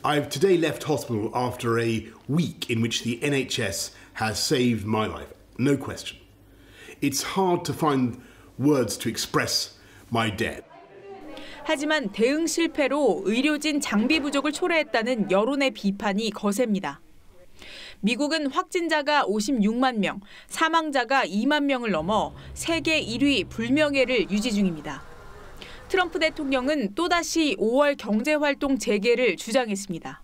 Speaker 19: I've today left hospital after a week in which the NHS has saved my life. No question. It's hard to find words to express my debt.
Speaker 8: 하지만 대응 실패로 의료진 장비 부족을 초래했다는 여론의 비판이 거셉니다. 미국은 확진자가 56만 명, 사망자가 2만 명을 넘어 세계 1위 불명예를 유지 중입니다. 트럼프 대통령은 또다시 5월 경제활동 재개를 주장했습니다.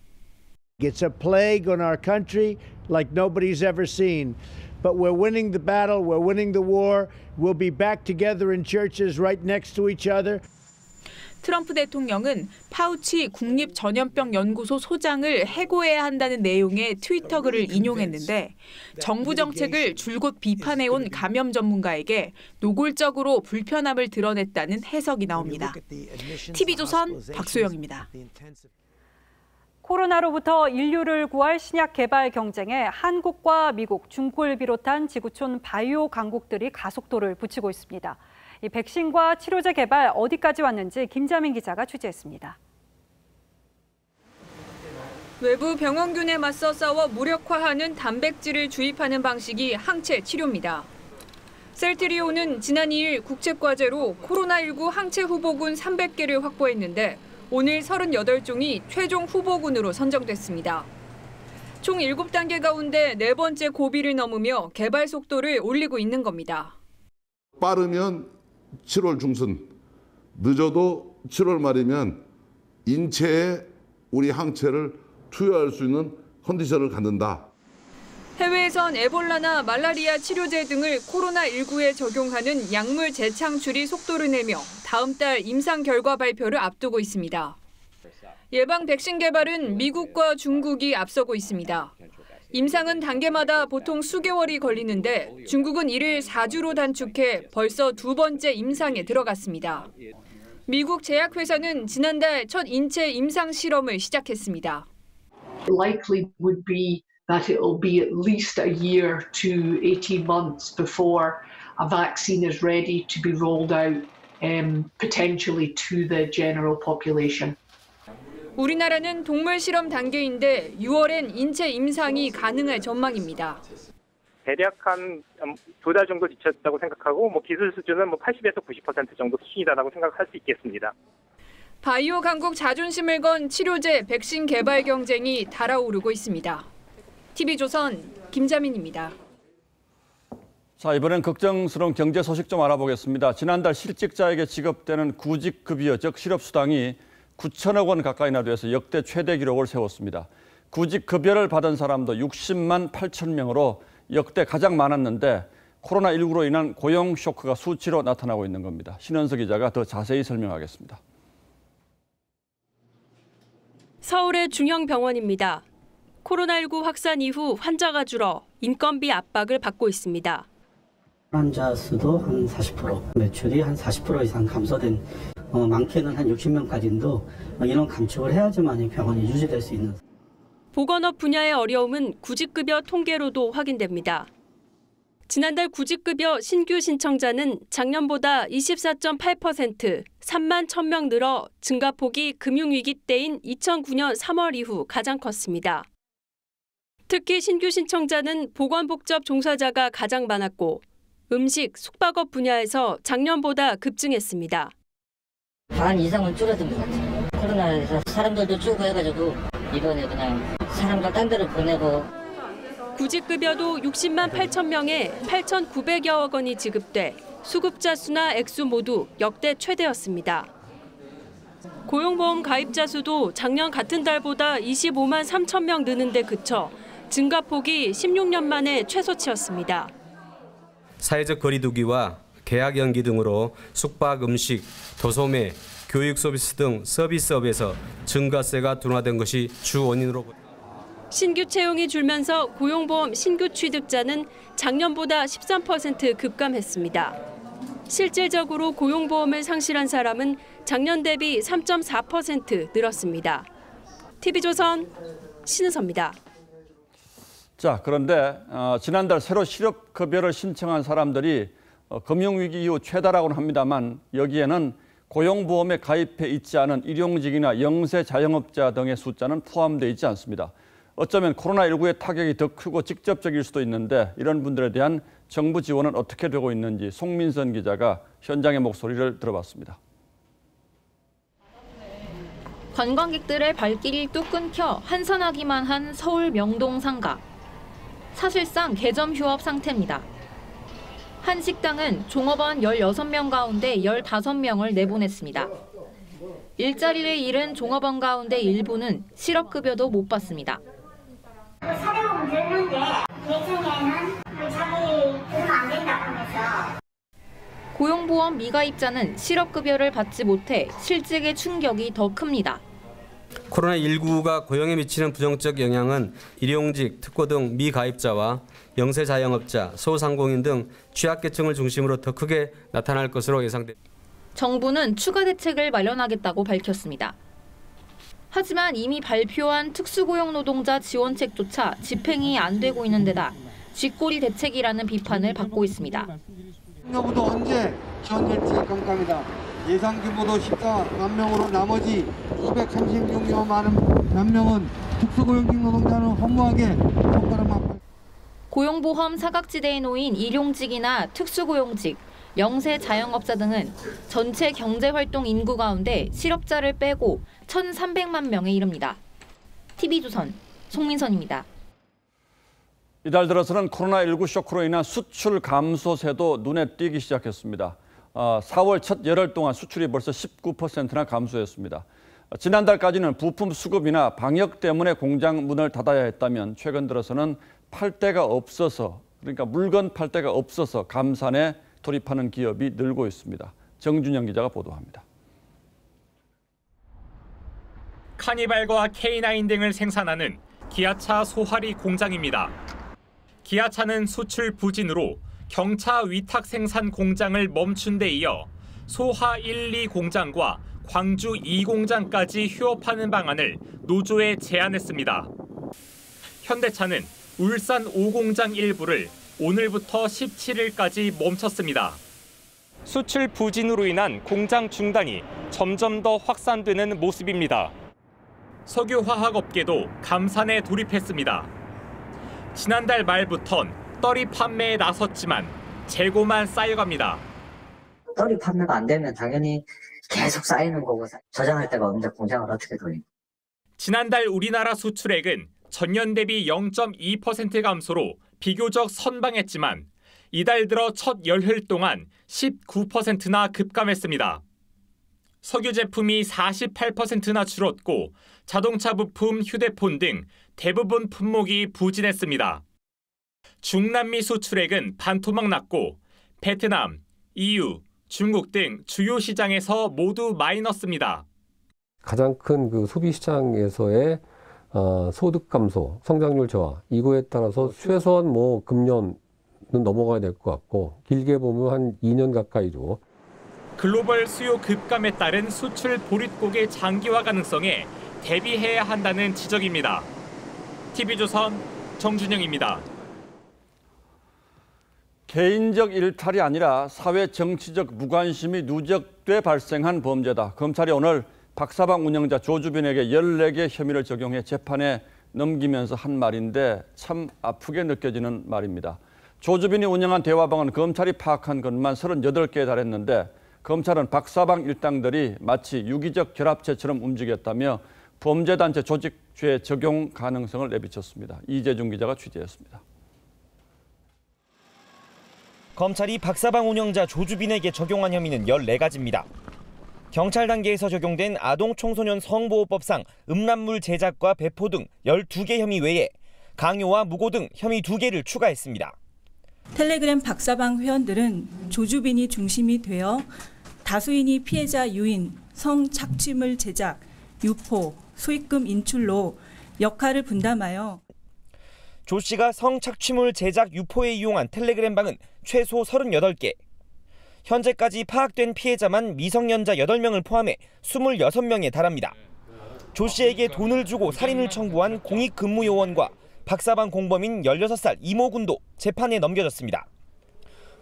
Speaker 21: It's a plague on our country like nobody's ever seen. But we're winning the battle, we're winning the war. We'll be back together in churches right next to each other.
Speaker 8: 트럼프 대통령은 파우치 국립전염병연구소 소장을 해고해야 한다는 내용의 트위터 글을 인용했는데, 정부 정책을 줄곧 비판해온 감염 전문가에게 노골적으로 불편함을 드러냈다는 해석이 나옵니다. TV조선 박소영입니다.
Speaker 1: 코로나로부터 인류를 구할 신약 개발 경쟁에 한국과 미국, 중국을 비롯한 지구촌 바이오 강국들이 가속도를 붙이고 있습니다. 이 백신과 치료제 개발 어디까지 왔는지 김자민 기자가 취재했습니다.
Speaker 22: 외부 병원균에 맞서 싸워 무력화하는 단백질을 주입하는 방식이 항체 치료입니다. 셀트리온은 지난 2일 국책과제로 코로나19 항체 후보군 300개를 확보했는데 오늘 38종이 최종 후보군으로 선정됐습니다. 총 7단계 가운데 4번째 고비를 넘으며 개발 속도를 올리고 있는 겁니다.
Speaker 24: 빠르면 7월 중순, 늦어도 7월 말이면 인체에 우리 항체를 투여할 수 있는 컨디션을 갖는다.
Speaker 22: 해외에선 에볼라나 말라리아 치료제 등을 코로나19에 적용하는 약물 재창출이 속도를 내며 다음 달 임상 결과 발표를 앞두고 있습니다. 예방 백신 개발은 미국과 중국이 앞서고 있습니다. 임상은 단계마다 보통 수개월이 걸리는데 중국은 이를 4주로 단축해 벌써 2번째 임상에 들어갔습니다. 미국 제약회사는 지난달 첫 인체 임상 실험을 시작했습니다.
Speaker 25: Likely would be that it will be at least a year to 18 months before a vaccine is ready to be rolled out, potentially to the general population.
Speaker 22: 우리나라는 동물 실험 단계인데 6월엔 인체 임상이 가능할 전망입니다.
Speaker 2: 대략 한 2달 정도 지쳤다고 생각하고 기술 수준은 80에서 90% 정도 수준이다라고 생각할 수 있겠습니다.
Speaker 22: 바이오 강국 자존심을 건 치료제, 백신 개발 경쟁이 달아오르고 있습니다. TV조선 김자민입니다.
Speaker 4: 자, 이번엔 걱정스러운 경제 소식 좀 알아보겠습니다. 지난달 실직자에게 지급되는 구직급여, 즉 실업수당이 9천억 원 가까이나 돼서 역대 최대 기록을 세웠습니다. 구직급여를 받은 사람도 60만 8천 명으로 역대 가장 많았는데 코로나19로 인한 고용 쇼크가 수치로 나타나고 있는 겁니다. 신원석 기자가 더 자세히 설명하겠습니다.
Speaker 5: 서울의 중형 병원입니다. 코로나19 확산 이후 환자가 줄어 인건비 압박을 받고 있습니다.
Speaker 10: 환자 수도 한 40%, 매출이 한 40% 이상 감소된, 많게는 한 60명까지도 인원 감축을 해야지만 병원이 유지될 수 있는.
Speaker 5: 보건업 분야의 어려움은 구직급여 통계로도 확인됩니다. 지난달 구직급여 신규 신청자는 작년보다 24.8%, 3만 1,000명 늘어 증가폭이 금융위기 때인 2009년 3월 이후 가장 컸습니다. 특히 신규 신청자는 보건복접 종사자가 가장 많았고 음식, 숙박업 분야에서 작년보다 급증했습니다.
Speaker 18: 반 이상은 줄어든 것 같아요. 코로나에서 사람들도 줄고 해가지고 이번에 그냥 사람들 딴 데로 보내고.
Speaker 5: 구직급여도 60만 8천 명에 8,900여억 원이 지급돼 수급자 수나 액수 모두 역대 최대였습니다. 고용보험 가입자 수도 작년 같은 달보다 25만 3천 명 느는 데 그쳐 증가폭이 16년 만에 최소치였습니다.
Speaker 11: 사회적 거리 두기와 계약 연기 등으로 숙박, 음식, 도소매, 교육 서비스 등 서비스업에서 증가세가 둔화된 것이 주 원인으로.
Speaker 5: 신규 채용이 줄면서 고용보험 신규 취득자는 작년보다 13% 급감했습니다. 실질적으로 고용보험을 상실한 사람은 작년 대비 3.4% 늘었습니다. TV조선 신은서입니다.
Speaker 4: 자, 그런데 지난달 새로 실업급여를 신청한 사람들이 금융위기 이후 최다라고는 합니다만 여기에는 고용보험에 가입해 있지 않은 일용직이나 영세 자영업자 등의 숫자는 포함되어 있지 않습니다. 어쩌면 코로나19의 타격이 더 크고 직접적일 수도 있는데 이런 분들에 대한 정부 지원은 어떻게 되고 있는지 송민선 기자가 현장의 목소리를 들어봤습니다.
Speaker 26: 관광객들의 발길이 뚝 끊겨 한산하기만 한 서울 명동 상가. 사실상 개점 휴업 상태입니다. 한 식당은 종업원 16명 가운데 15명을 내보냈습니다. 일자리를 잃은 종업원 가운데 일부는 실업급여도 못 받습니다.
Speaker 23: 사대보험 들었는데 예전에는 자기 들으면 안 된다고 하면서.
Speaker 26: 고용보험 미가입자는 실업급여를 받지 못해 실직의 충격이 더 큽니다.
Speaker 11: 코로나19가 고용에 미치는 부정적 영향은 일용직, 특고 등 미가입자와 영세 자영업자, 소상공인 등 취약계층을 중심으로 더 크게 나타날 것으로 예상됩니다.
Speaker 26: 정부는 추가 대책을 마련하겠다고 밝혔습니다. 하지만 이미 발표한 특수고용 노동자 지원책조차 집행이 안 되고 있는 데다 쥐꼬리 대책이라는 비판을 받고 있습니다.
Speaker 27: 여부도 언제 지원될지 깜깜이다. 예상 규모도 14만 명으로 나머지 236만 명은 특수고용직 노동자는 허무하게 손가락만.
Speaker 26: 고용보험 사각지대에 놓인 일용직이나 특수고용직, 영세 자영업자 등은 전체 경제활동 인구 가운데 실업자를 빼고 1,300만 명에 이릅니다. TV조선 송민선입니다.
Speaker 4: 이달 들어서는 코로나19 쇼크로 인한 수출 감소세도 눈에 띄기 시작했습니다. 4월 첫 열흘 동안 수출이 벌써 19%나 감소했습니다. 지난달까지는 부품 수급이나 방역 때문에 공장 문을 닫아야 했다면 최근 들어서는 팔 데가 없어서, 그러니까 물건 팔 데가 없어서 감산에 돌입하는 기업이 늘고 있습니다. 정준영 기자가 보도합니다.
Speaker 28: 카니발과 K9 등을 생산하는 기아차 소하리 공장입니다. 기아차는 수출 부진으로 경차 위탁 생산 공장을 멈춘 데 이어 소하 1, 2 공장과 광주 2 공장까지 휴업하는 방안을 노조에 제안했습니다. 현대차는 울산 5 공장 일부를 오늘부터 17일까지 멈췄습니다. 수출 부진으로 인한 공장 중단이 점점 더 확산되는 모습입니다. 석유화학업계도 감산에 돌입했습니다. 지난달 말부턴 떨이 판매에 나섰지만 재고만 쌓여갑니다.
Speaker 9: 떨이 판매가 안 되면 당연히 계속 쌓이는 거고 저장할 데가 없는데 공장을 어떻게 돌립니까?
Speaker 28: 지난달 우리나라 수출액은 전년 대비 0.2% 감소로 비교적 선방했지만 이달 들어 첫 열흘 동안 19%나 급감했습니다. 석유 제품이 48%나 줄었고 자동차 부품, 휴대폰 등 대부분 품목이 부진했습니다. 중남미 수출액은 반토막 났고 베트남, EU, 중국 등 주요 시장에서 모두 마이너스입니다.
Speaker 6: 가장 큰 그 소비 시장에서의 소득 감소, 성장률 저하 이거에 따라서 최소한 금년은 넘어가야 될 것 같고 길게 보면 한 2년 가까이도.
Speaker 28: 글로벌 수요 급감에 따른 수출 보릿고개 장기화 가능성에 대비해야 한다는 지적입니다. TV조선 정준영입니다.
Speaker 4: 개인적 일탈이 아니라 사회 정치적 무관심이 누적돼 발생한 범죄다. 검찰이 오늘 박사방 운영자 조주빈에게 14개 혐의를 적용해 재판에 넘기면서 한 말인데 참 아프게 느껴지는 말입니다. 조주빈이 운영한 대화방은 검찰이 파악한 것만 38개에 달했는데 검찰은 박사방 일당들이 마치 유기적 결합체처럼 움직였다며 범죄단체 조직죄 적용 가능성을 내비쳤습니다. 이재중 기자가 취재했습니다.
Speaker 12: 검찰이 박사방 운영자 조주빈에게 적용한 혐의는 14가지입니다. 경찰 단계에서 적용된 아동청소년 성보호법상 음란물 제작과 배포 등 12개 혐의 외에 강요와 무고 등 혐의 2개를 추가했습니다.
Speaker 13: 텔레그램 박사방 회원들은 조주빈이 중심이 되어 다수인이 피해자 유인, 성착취물 제작, 유포, 소입금 인출로 역할을 분담하여
Speaker 12: 조 씨가 성착취물 제작 유포에 이용한 텔레그램 방은 최소 38개. 현재까지 파악된 피해자만 미성년자 8명을 포함해 26명에 달합니다. 조 씨에게 돈을 주고 살인을 청구한 공익근무요원과 박사방 공범인 16살 이모군도 재판에 넘겨졌습니다.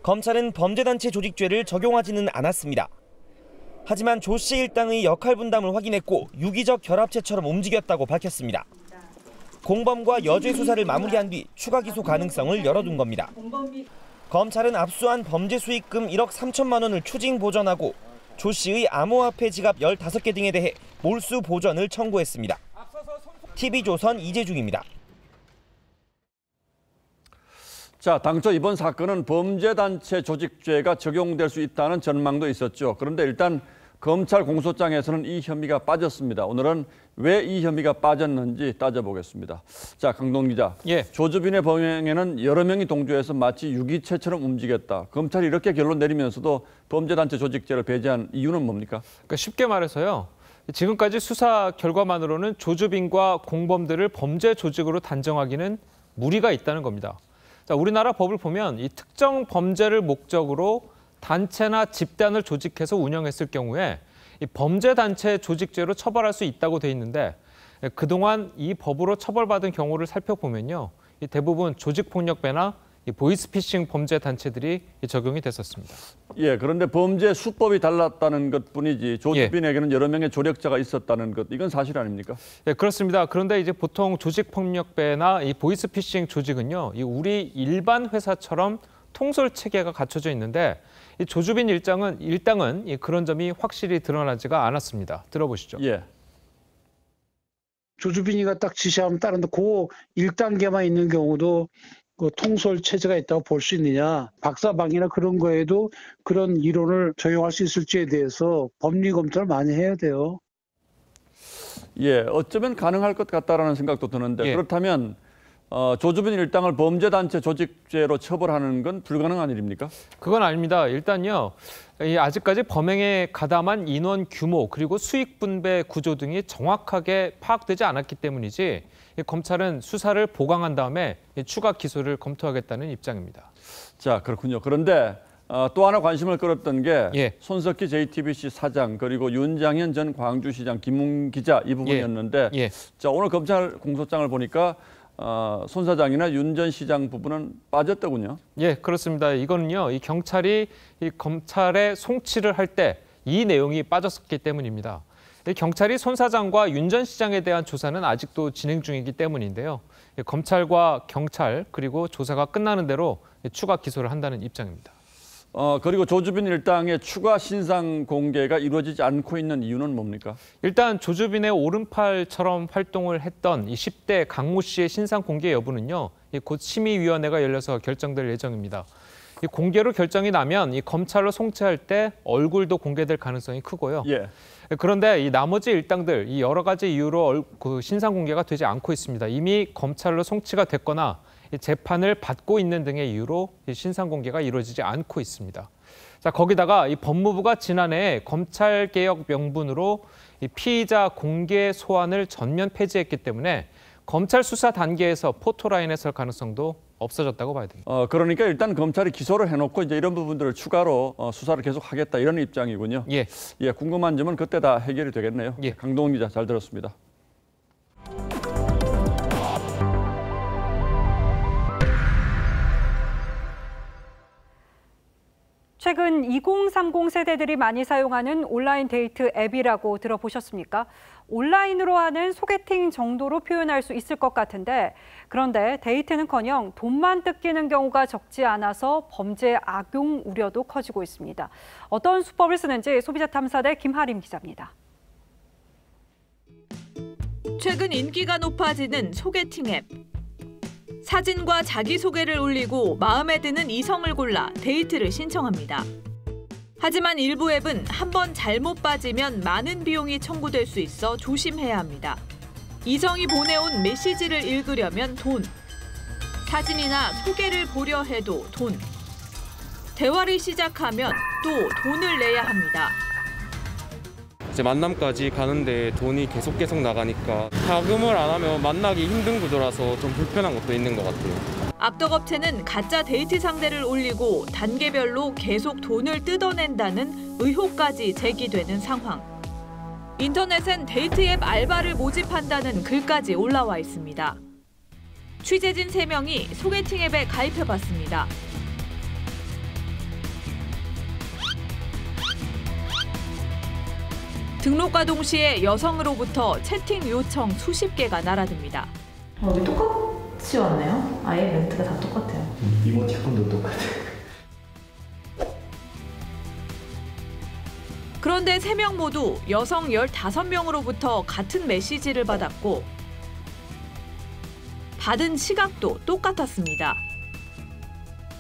Speaker 12: 검찰은 범죄단체 조직죄를 적용하지는 않았습니다. 하지만 조 씨 일당의 역할 분담을 확인했고 유기적 결합체처럼 움직였다고 밝혔습니다. 공범과 여죄 수사를 마무리한 뒤 추가 기소 가능성을 열어둔 겁니다. 검찰은 압수한 범죄 수익금 1억 3천만 원을 추징 보전하고 조 씨의 암호화폐 지갑 15개 등에 대해 몰수 보전을 청구했습니다. TV조선 이재중입니다.
Speaker 4: 자, 당초 이번 사건은 범죄단체 조직죄가 적용될 수 있다는 전망도 있었죠. 그런데 일단 검찰 공소장에서는 이 혐의가 빠졌습니다. 오늘은 왜 이 혐의가 빠졌는지 따져보겠습니다. 자, 강동 기자.
Speaker 14: 예.
Speaker 4: 조주빈의 범행에는 여러 명이 동조해서 마치 유기체처럼 움직였다. 검찰이 이렇게 결론 내리면서도 범죄단체 조직죄를 배제한 이유는 뭡니까?
Speaker 14: 그러니까 쉽게 말해서요. 지금까지 수사 결과만으로는 조주빈과 공범들을 범죄 조직으로 단정하기는 무리가 있다는 겁니다. 자, 우리나라 법을 보면 이 특정 범죄를 목적으로 단체나 집단을 조직해서 운영했을 경우에 이 범죄단체 조직죄로 처벌할 수 있다고 돼 있는데 그동안 이 법으로 처벌받은 경우를 살펴보면요. 이 대부분 조직폭력배나 이 보이스피싱 범죄단체들이 적용이 됐었습니다.
Speaker 4: 예, 그런데 범죄 수법이 달랐다는 것뿐이지 조주빈에게는 여러 명의 조력자가 있었다는 것, 이건 사실 아닙니까?
Speaker 14: 예, 그렇습니다. 그런데 이제 보통 조직폭력배나 이 보이스피싱 조직은요, 이 우리 일반 회사처럼 통솔 체계가 갖춰져 있는데 이 조주빈 일당은 그런 점이 확실히 드러나지가 않았습니다. 들어보시죠.
Speaker 4: 예.
Speaker 15: 조주빈이가 딱 지시하면 따른다. 그 1단계만 있는 경우도 그 통솔 체제가 있다고 볼 수 있느냐. 박사방이나 그런 거에도 그런 이론을 적용할 수 있을지에 대해서 법리 검토를 많이 해야 돼요.
Speaker 4: 예, 어쩌면 가능할 것 같다라는 생각도 드는데 그렇다면 조주빈 일당을 범죄단체 조직죄로 처벌하는 건 불가능한 일입니까?
Speaker 14: 그건 아닙니다. 일단요, 아직까지 범행에 가담한 인원 규모 그리고 수익 분배 구조 등이 정확하게 파악되지 않았기 때문이지 검찰은 수사를 보강한 다음에 추가 기소를 검토하겠다는 입장입니다.
Speaker 4: 자, 그렇군요. 그런데 또 하나 관심을 끌었던 게 손석희 JTBC 사장 그리고 윤장현 전 광주시장 김웅 기자 이 부분이었는데 자, 오늘 검찰 공소장을 보니까 손 사장이나 윤 전 시장 부분은 빠졌더군요.
Speaker 14: 예, 그렇습니다. 이거는요, 이 경찰이 이 검찰에 송치를 할 때 이 내용이 빠졌기 때문입니다. 경찰이 손 사장과 윤 전 시장에 대한 조사는 아직도 진행 중이기 때문인데요. 검찰과 경찰 그리고 조사가 끝나는 대로 추가 기소를 한다는 입장입니다.
Speaker 4: 그리고 조주빈 일당의 추가 신상 공개가 이루어지지 않고 있는 이유는 뭡니까?
Speaker 14: 일단 조주빈의 오른팔처럼 활동을 했던 이 10대 강모 씨의 신상 공개 여부는요. 곧 심의위원회가 열려서 결정될 예정입니다. 이 공개로 결정이 나면 이 검찰로 송치할 때 얼굴도 공개될 가능성이 크고요.
Speaker 4: 예.
Speaker 14: 그런데 이 나머지 일당들 이 여러 가지 이유로 그 신상 공개가 되지 않고 있습니다. 이미 검찰로 송치가 됐거나 재판을 받고 있는 등의 이유로 신상 공개가 이루어지지 않고 있습니다. 자, 거기다가 이 법무부가 지난해 검찰개혁 명분으로 이 피의자 공개 소환을 전면 폐지했기 때문에 검찰 수사 단계에서 포토라인에 설 가능성도 없어졌다고 봐야 됩니다.
Speaker 4: 그러니까 일단 검찰이 기소를 해놓고 이제 이런 부분들을 추가로 수사를 계속하겠다 이런 입장이군요.
Speaker 14: 예.
Speaker 4: 예, 궁금한 점은 그때 다 해결이 되겠네요.
Speaker 14: 예.
Speaker 4: 강동원 기자 잘 들었습니다.
Speaker 1: 최근 2030 세대들이 많이 사용하는 온라인 데이트 앱이라고 들어보셨습니까? 온라인으로 하는 소개팅 정도로 표현할 수 있을 것 같은데 그런데 데이트는커녕 돈만 뜯기는 경우가 적지 않아서 범죄 악용 우려도 커지고 있습니다. 어떤 수법을 쓰는지 소비자탐사대 김하림 기자입니다.
Speaker 22: 최근 인기가 높아지는 소개팅 앱. 사진과 자기소개를 올리고 마음에 드는 이성을 골라 데이트를 신청합니다. 하지만 일부 앱은 한번 잘못 빠지면 많은 비용이 청구될 수 있어 조심해야 합니다. 이성이 보내온 메시지를 읽으려면 돈, 사진이나 소개를 보려 해도 돈, 대화를 시작하면 또 돈을 내야 합니다.
Speaker 3: 이제 만남까지 가는데 돈이 계속 나가니까 자금을 안 하면 만나기 힘든 구조라서 좀 불편한 것도 있는 것 같아요.
Speaker 22: 압덕업체는 가짜 데이트 상대를 올리고 단계별로 계속 돈을 뜯어낸다는 의혹까지 제기되는 상황. 인터넷엔 데이트 앱 알바를 모집한다는 글까지 올라와 있습니다. 취재진 3명이 소개팅 앱에 가입해봤습니다. 등록과 동시에 여성으로부터 채팅 요청 수십 개가 날아듭니다.
Speaker 7: 여기 똑같이 왔네요. 아예 멘트가 다 똑같아요.
Speaker 8: 이모티콘도 똑같아요.
Speaker 22: 그런데 3명 모두 여성 15명으로부터 같은 메시지를 받았고 받은 시각도 똑같았습니다.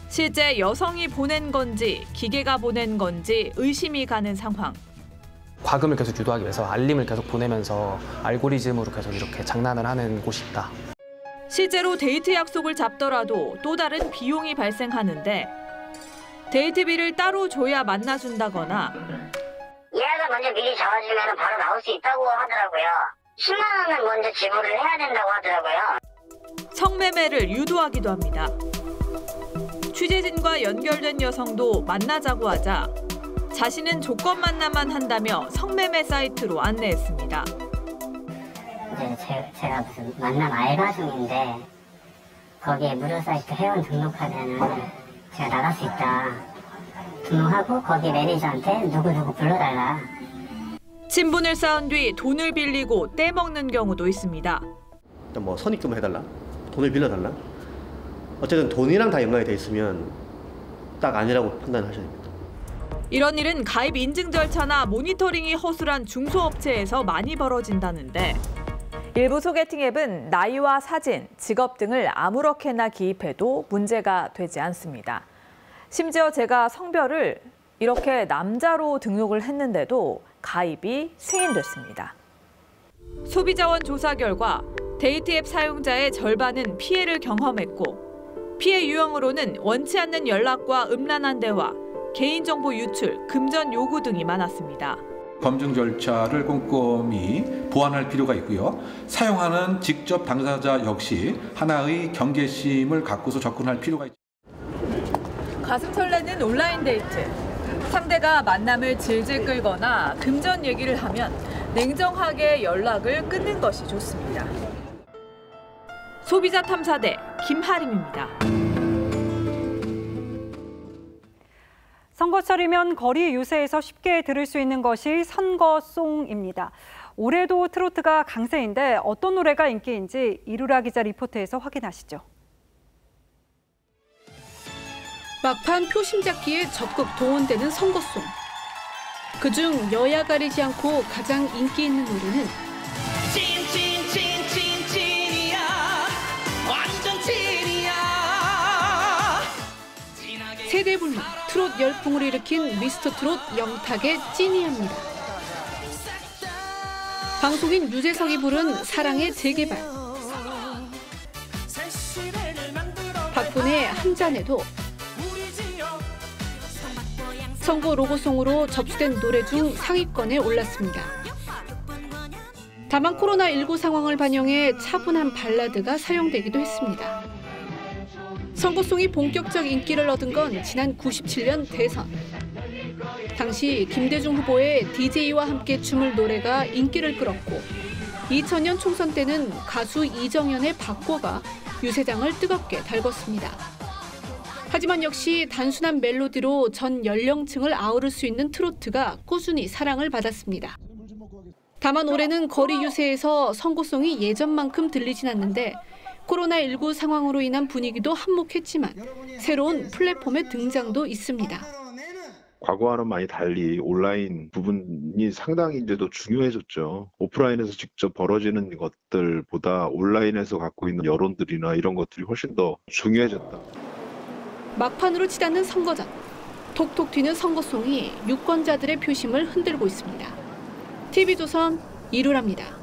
Speaker 22: 실제 여성이 보낸 건지 기계가 보낸 건지 의심이 가는 상황.
Speaker 16: 과금을 계속 유도하기 위해서 알림을 계속 보내면서 알고리즘으로 계속 이렇게 장난을 하는 곳이 있다.
Speaker 22: 실제로 데이트 약속을 잡더라도 또 다른 비용이 발생하는데 데이트비를 따로 줘야 만나준다거나
Speaker 9: 예약을 먼저 미리 잡아주면 바로 나올 수 있다고 하더라고요. 10만 원은 먼저 지불을 해야 된다고 하더라고요.
Speaker 22: 성매매를 유도하기도 합니다. 취재진과 연결된 여성도 만나자고 하자 자신은 조건 만나만 한다며 성매매 사이트로 안내했습니다.
Speaker 9: 이제 제가 무슨 만남 알바 중인데 거기에 무료 사이트 회원 등록하면 제가 나갈 수 있다. 등록하고 거기 매니저한테 누구누구 불러달라.
Speaker 22: 친분을 쌓은 뒤 돈을 빌리고 떼먹는 경우도 있습니다.
Speaker 8: 일단 뭐 선입금을 해달라, 돈을 빌려달라. 어쨌든 돈이랑 다 연관이 돼 있으면 딱 아니라고 판단하셔야 됩니다.
Speaker 22: 이런 일은 가입 인증 절차나 모니터링이 허술한 중소업체에서 많이 벌어진다는데
Speaker 17: 일부 소개팅 앱은 나이와 사진, 직업 등을 아무렇게나 기입해도 문제가 되지 않습니다. 심지어 제가 성별을 이렇게 남자로 등록을 했는데도 가입이 승인됐습니다.
Speaker 22: 소비자원 조사 결과 데이트 앱 사용자의 절반은 피해를 경험했고 피해 유형으로는 원치 않는 연락과 음란한 대화, 개인정보 유출, 금전 요구 등이 많았습니다.
Speaker 19: 검증 절차를 꼼꼼히 보완할 필요가 있고요. 사용하는 직접 당사자 역시 하나의 경계심을 갖고서 접근할 필요가 있죠.
Speaker 22: 가슴 설레는 온라인 데이트. 상대가 만남을 질질 끌거나 금전 얘기를 하면 냉정하게 연락을 끊는 것이 좋습니다. 소비자 탐사대 김하림입니다.
Speaker 1: 선거철이면 거리 유세에서 쉽게 들을 수 있는 것이 선거송입니다. 올해도 트로트가 강세인데 어떤 노래가 인기인지 이루라 기자 리포트에서 확인하시죠.
Speaker 2: 막판 표심 잡기에 적극 동원되는 선거송. 그중 여야 가리지 않고 가장 인기 있는 노래는
Speaker 5: 찐이야 완전 찐이야.
Speaker 2: 세대불문 트롯 열풍을 일으킨 미스터트롯 영탁의 찐이야입니다. 방송인 유재석이 부른 사랑의 재개발, 박근혜의 한 잔에도 선거 로고송으로 접수된 노래 중 상위권에 올랐습니다. 다만 코로나19 상황을 반영해 차분한 발라드가 사용되기도 했습니다. 선거송이 본격적 인기를 얻은 건 지난 97년 대선. 당시 김대중 후보의 DJ와 함께 춤을 노래가 인기를 끌었고 2000년 총선 때는 가수 이정현의 바꿔가 유세장을 뜨겁게 달궜습니다. 하지만 역시 단순한 멜로디로 전 연령층을 아우를 수 있는 트로트가 꾸준히 사랑을 받았습니다. 다만 올해는 거리 유세에서 선거송이 예전만큼 들리진 않는데 코로나19 상황으로 인한 분위기도 한몫했지만 새로운 플랫폼의 등장도 있습니다.
Speaker 10: 과거와는 많이 달리 온라인 부분이 상당히 이제 더 중요해졌죠. 오프라인에서 직접 벌어지는 것들보다 온라인에서 갖고 있는 여론들이나 이런 것들이 훨씬 더 중요해졌다.
Speaker 2: 막판으로 치닫는 선거전. 톡톡 튀는 선거송이 유권자들의 표심을 흔들고 있습니다. TV조선 이루라입니다.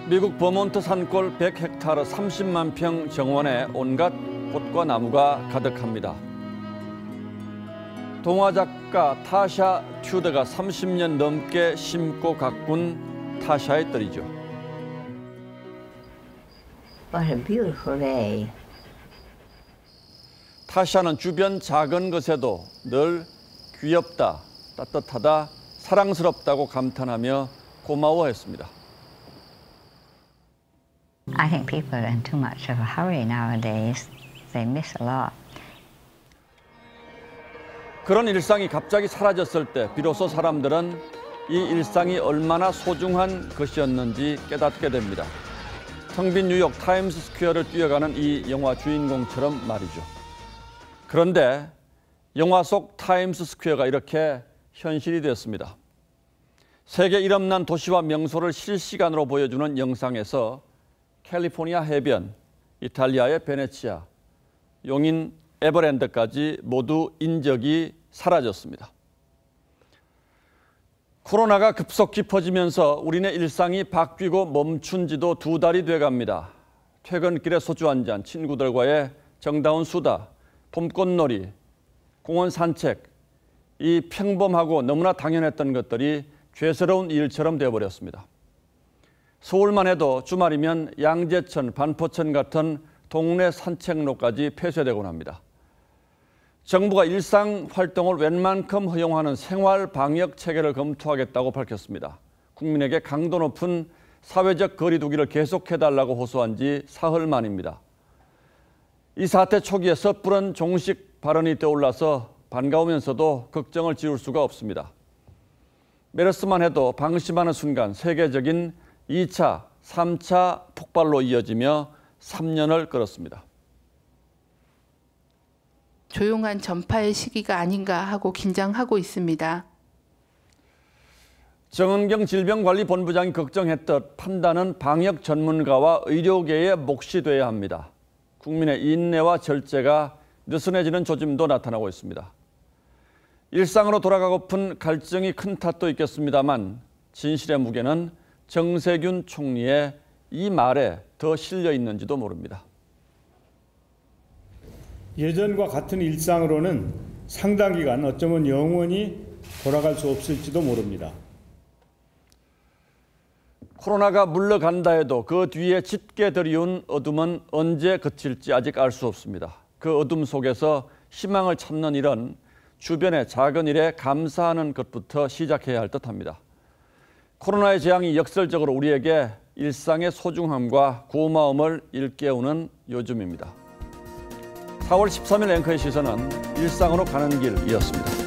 Speaker 4: 미국 버몬트 산골 100헥타르 30만 평 정원에 온갖 꽃과 나무가 가득합니다. 동화 작가 타샤 튜더가 30년 넘게 심고 가꾼 타샤의 뜰이죠.
Speaker 18: What a beautiful day.
Speaker 4: 타샤는 주변 작은 것에도 늘 귀엽다, 따뜻하다, 사랑스럽다고 감탄하며 고마워했습니다.
Speaker 18: I think people are in too much of a hurry nowadays. They miss a lot.
Speaker 4: 그런 일상이 갑자기 사라졌을 때 비로소 사람들은 이 일상이 얼마나 소중한 것이었는지 깨닫게 됩니다. 텅 빈 뉴욕 타임스 스퀘어를 뛰어가는 이 영화 주인공처럼 말이죠. 그런데 영화 속 타임스 스퀘어가 이렇게 현실이 되었습니다. 세계 이름난 도시와 명소를 실시간으로 보여주는 영상에서 캘리포니아 해변, 이탈리아의 베네치아, 용인 에버랜드까지 모두 인적이 사라졌습니다. 코로나가 급속히 퍼지면서 우리네 일상이 바뀌고 멈춘 지도 2달이 돼갑니다. 퇴근길에 소주 한잔, 친구들과의 정다운 수다, 봄꽃놀이, 공원 산책, 이 평범하고 너무나 당연했던 것들이 죄스러운 일처럼 되어버렸습니다. 서울만 해도 주말이면 양재천, 반포천 같은 동네 산책로까지 폐쇄되곤 합니다. 정부가 일상 활동을 웬만큼 허용하는 생활 방역 체계를 검토하겠다고 밝혔습니다. 국민에게 강도 높은 사회적 거리 두기를 계속해달라고 호소한 지 사흘 만입니다. 이 사태 초기에 섣부른 종식 발언이 떠올라서 반가우면서도 걱정을 지울 수가 없습니다. 메르스만 해도 방심하는 순간 세계적인 2차, 3차 폭발로 이어지며 3년을 끌었습니다.
Speaker 20: 조용한 전파의 시기가 아닌가 하고 긴장하고 있습니다.
Speaker 4: 정은경 질병관리본부장이 걱정했듯 판단은 방역 전문가와 의료계의 몫이 돼야 합니다. 국민의 인내와 절제가 느슨해지는 조짐도 나타나고 있습니다. 일상으로 돌아가고픈 갈증이 큰 탓도 있겠습니다만 진실의 무게는 정세균 총리의 이 말에 더 실려 있는지도 모릅니다.
Speaker 21: 예전과 같은 일상으로는 상당 기간 어쩌면 영원히 돌아갈 수 없을지도 모릅니다.
Speaker 4: 코로나가 물러간다 해도 그 뒤에 짙게 드리운 어둠은 언제 그칠지 아직 알 수 없습니다. 그 어둠 속에서 희망을 찾는 일은 주변의 작은 일에 감사하는 것부터 시작해야 할 듯합니다. 코로나의 재앙이 역설적으로 우리에게 일상의 소중함과 고마움을 일깨우는 요즘입니다. 4월 13일 앵커의 시선은 일상으로 가는 길이었습니다.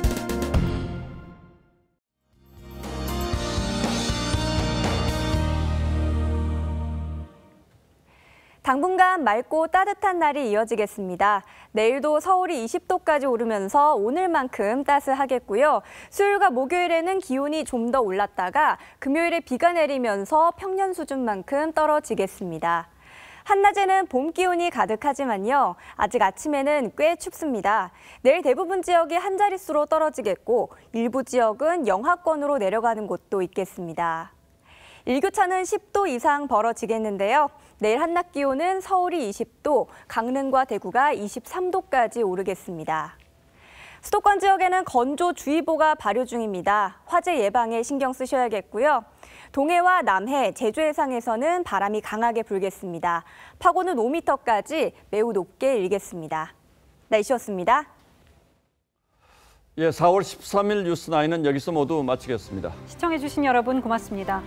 Speaker 6: 당분간 맑고 따뜻한 날이 이어지겠습니다. 내일도 서울이 20도까지 오르면서 오늘만큼 따스하겠고요. 수요일과 목요일에는 기온이 좀 더 올랐다가 금요일에 비가 내리면서 평년 수준만큼 떨어지겠습니다. 한낮에는 봄 기온이 가득하지만요. 아직 아침에는 꽤 춥습니다. 내일 대부분 지역이 한 자릿수로 떨어지겠고 일부 지역은 영하권으로 내려가는 곳도 있겠습니다. 일교차는 10도 이상 벌어지겠는데요. 내일 한낮 기온은 서울이 20도, 강릉과 대구가 23도까지 오르겠습니다. 수도권 지역에는 건조주의보가 발효 중입니다. 화재 예방에 신경 쓰셔야겠고요. 동해와 남해, 제주 해상에서는 바람이 강하게 불겠습니다. 파고는 5m까지 매우 높게 일겠습니다. 날씨였습니다.
Speaker 4: 예, 4월 13일 뉴스9는 여기서 모두 마치겠습니다.
Speaker 1: 시청해주신 여러분 고맙습니다.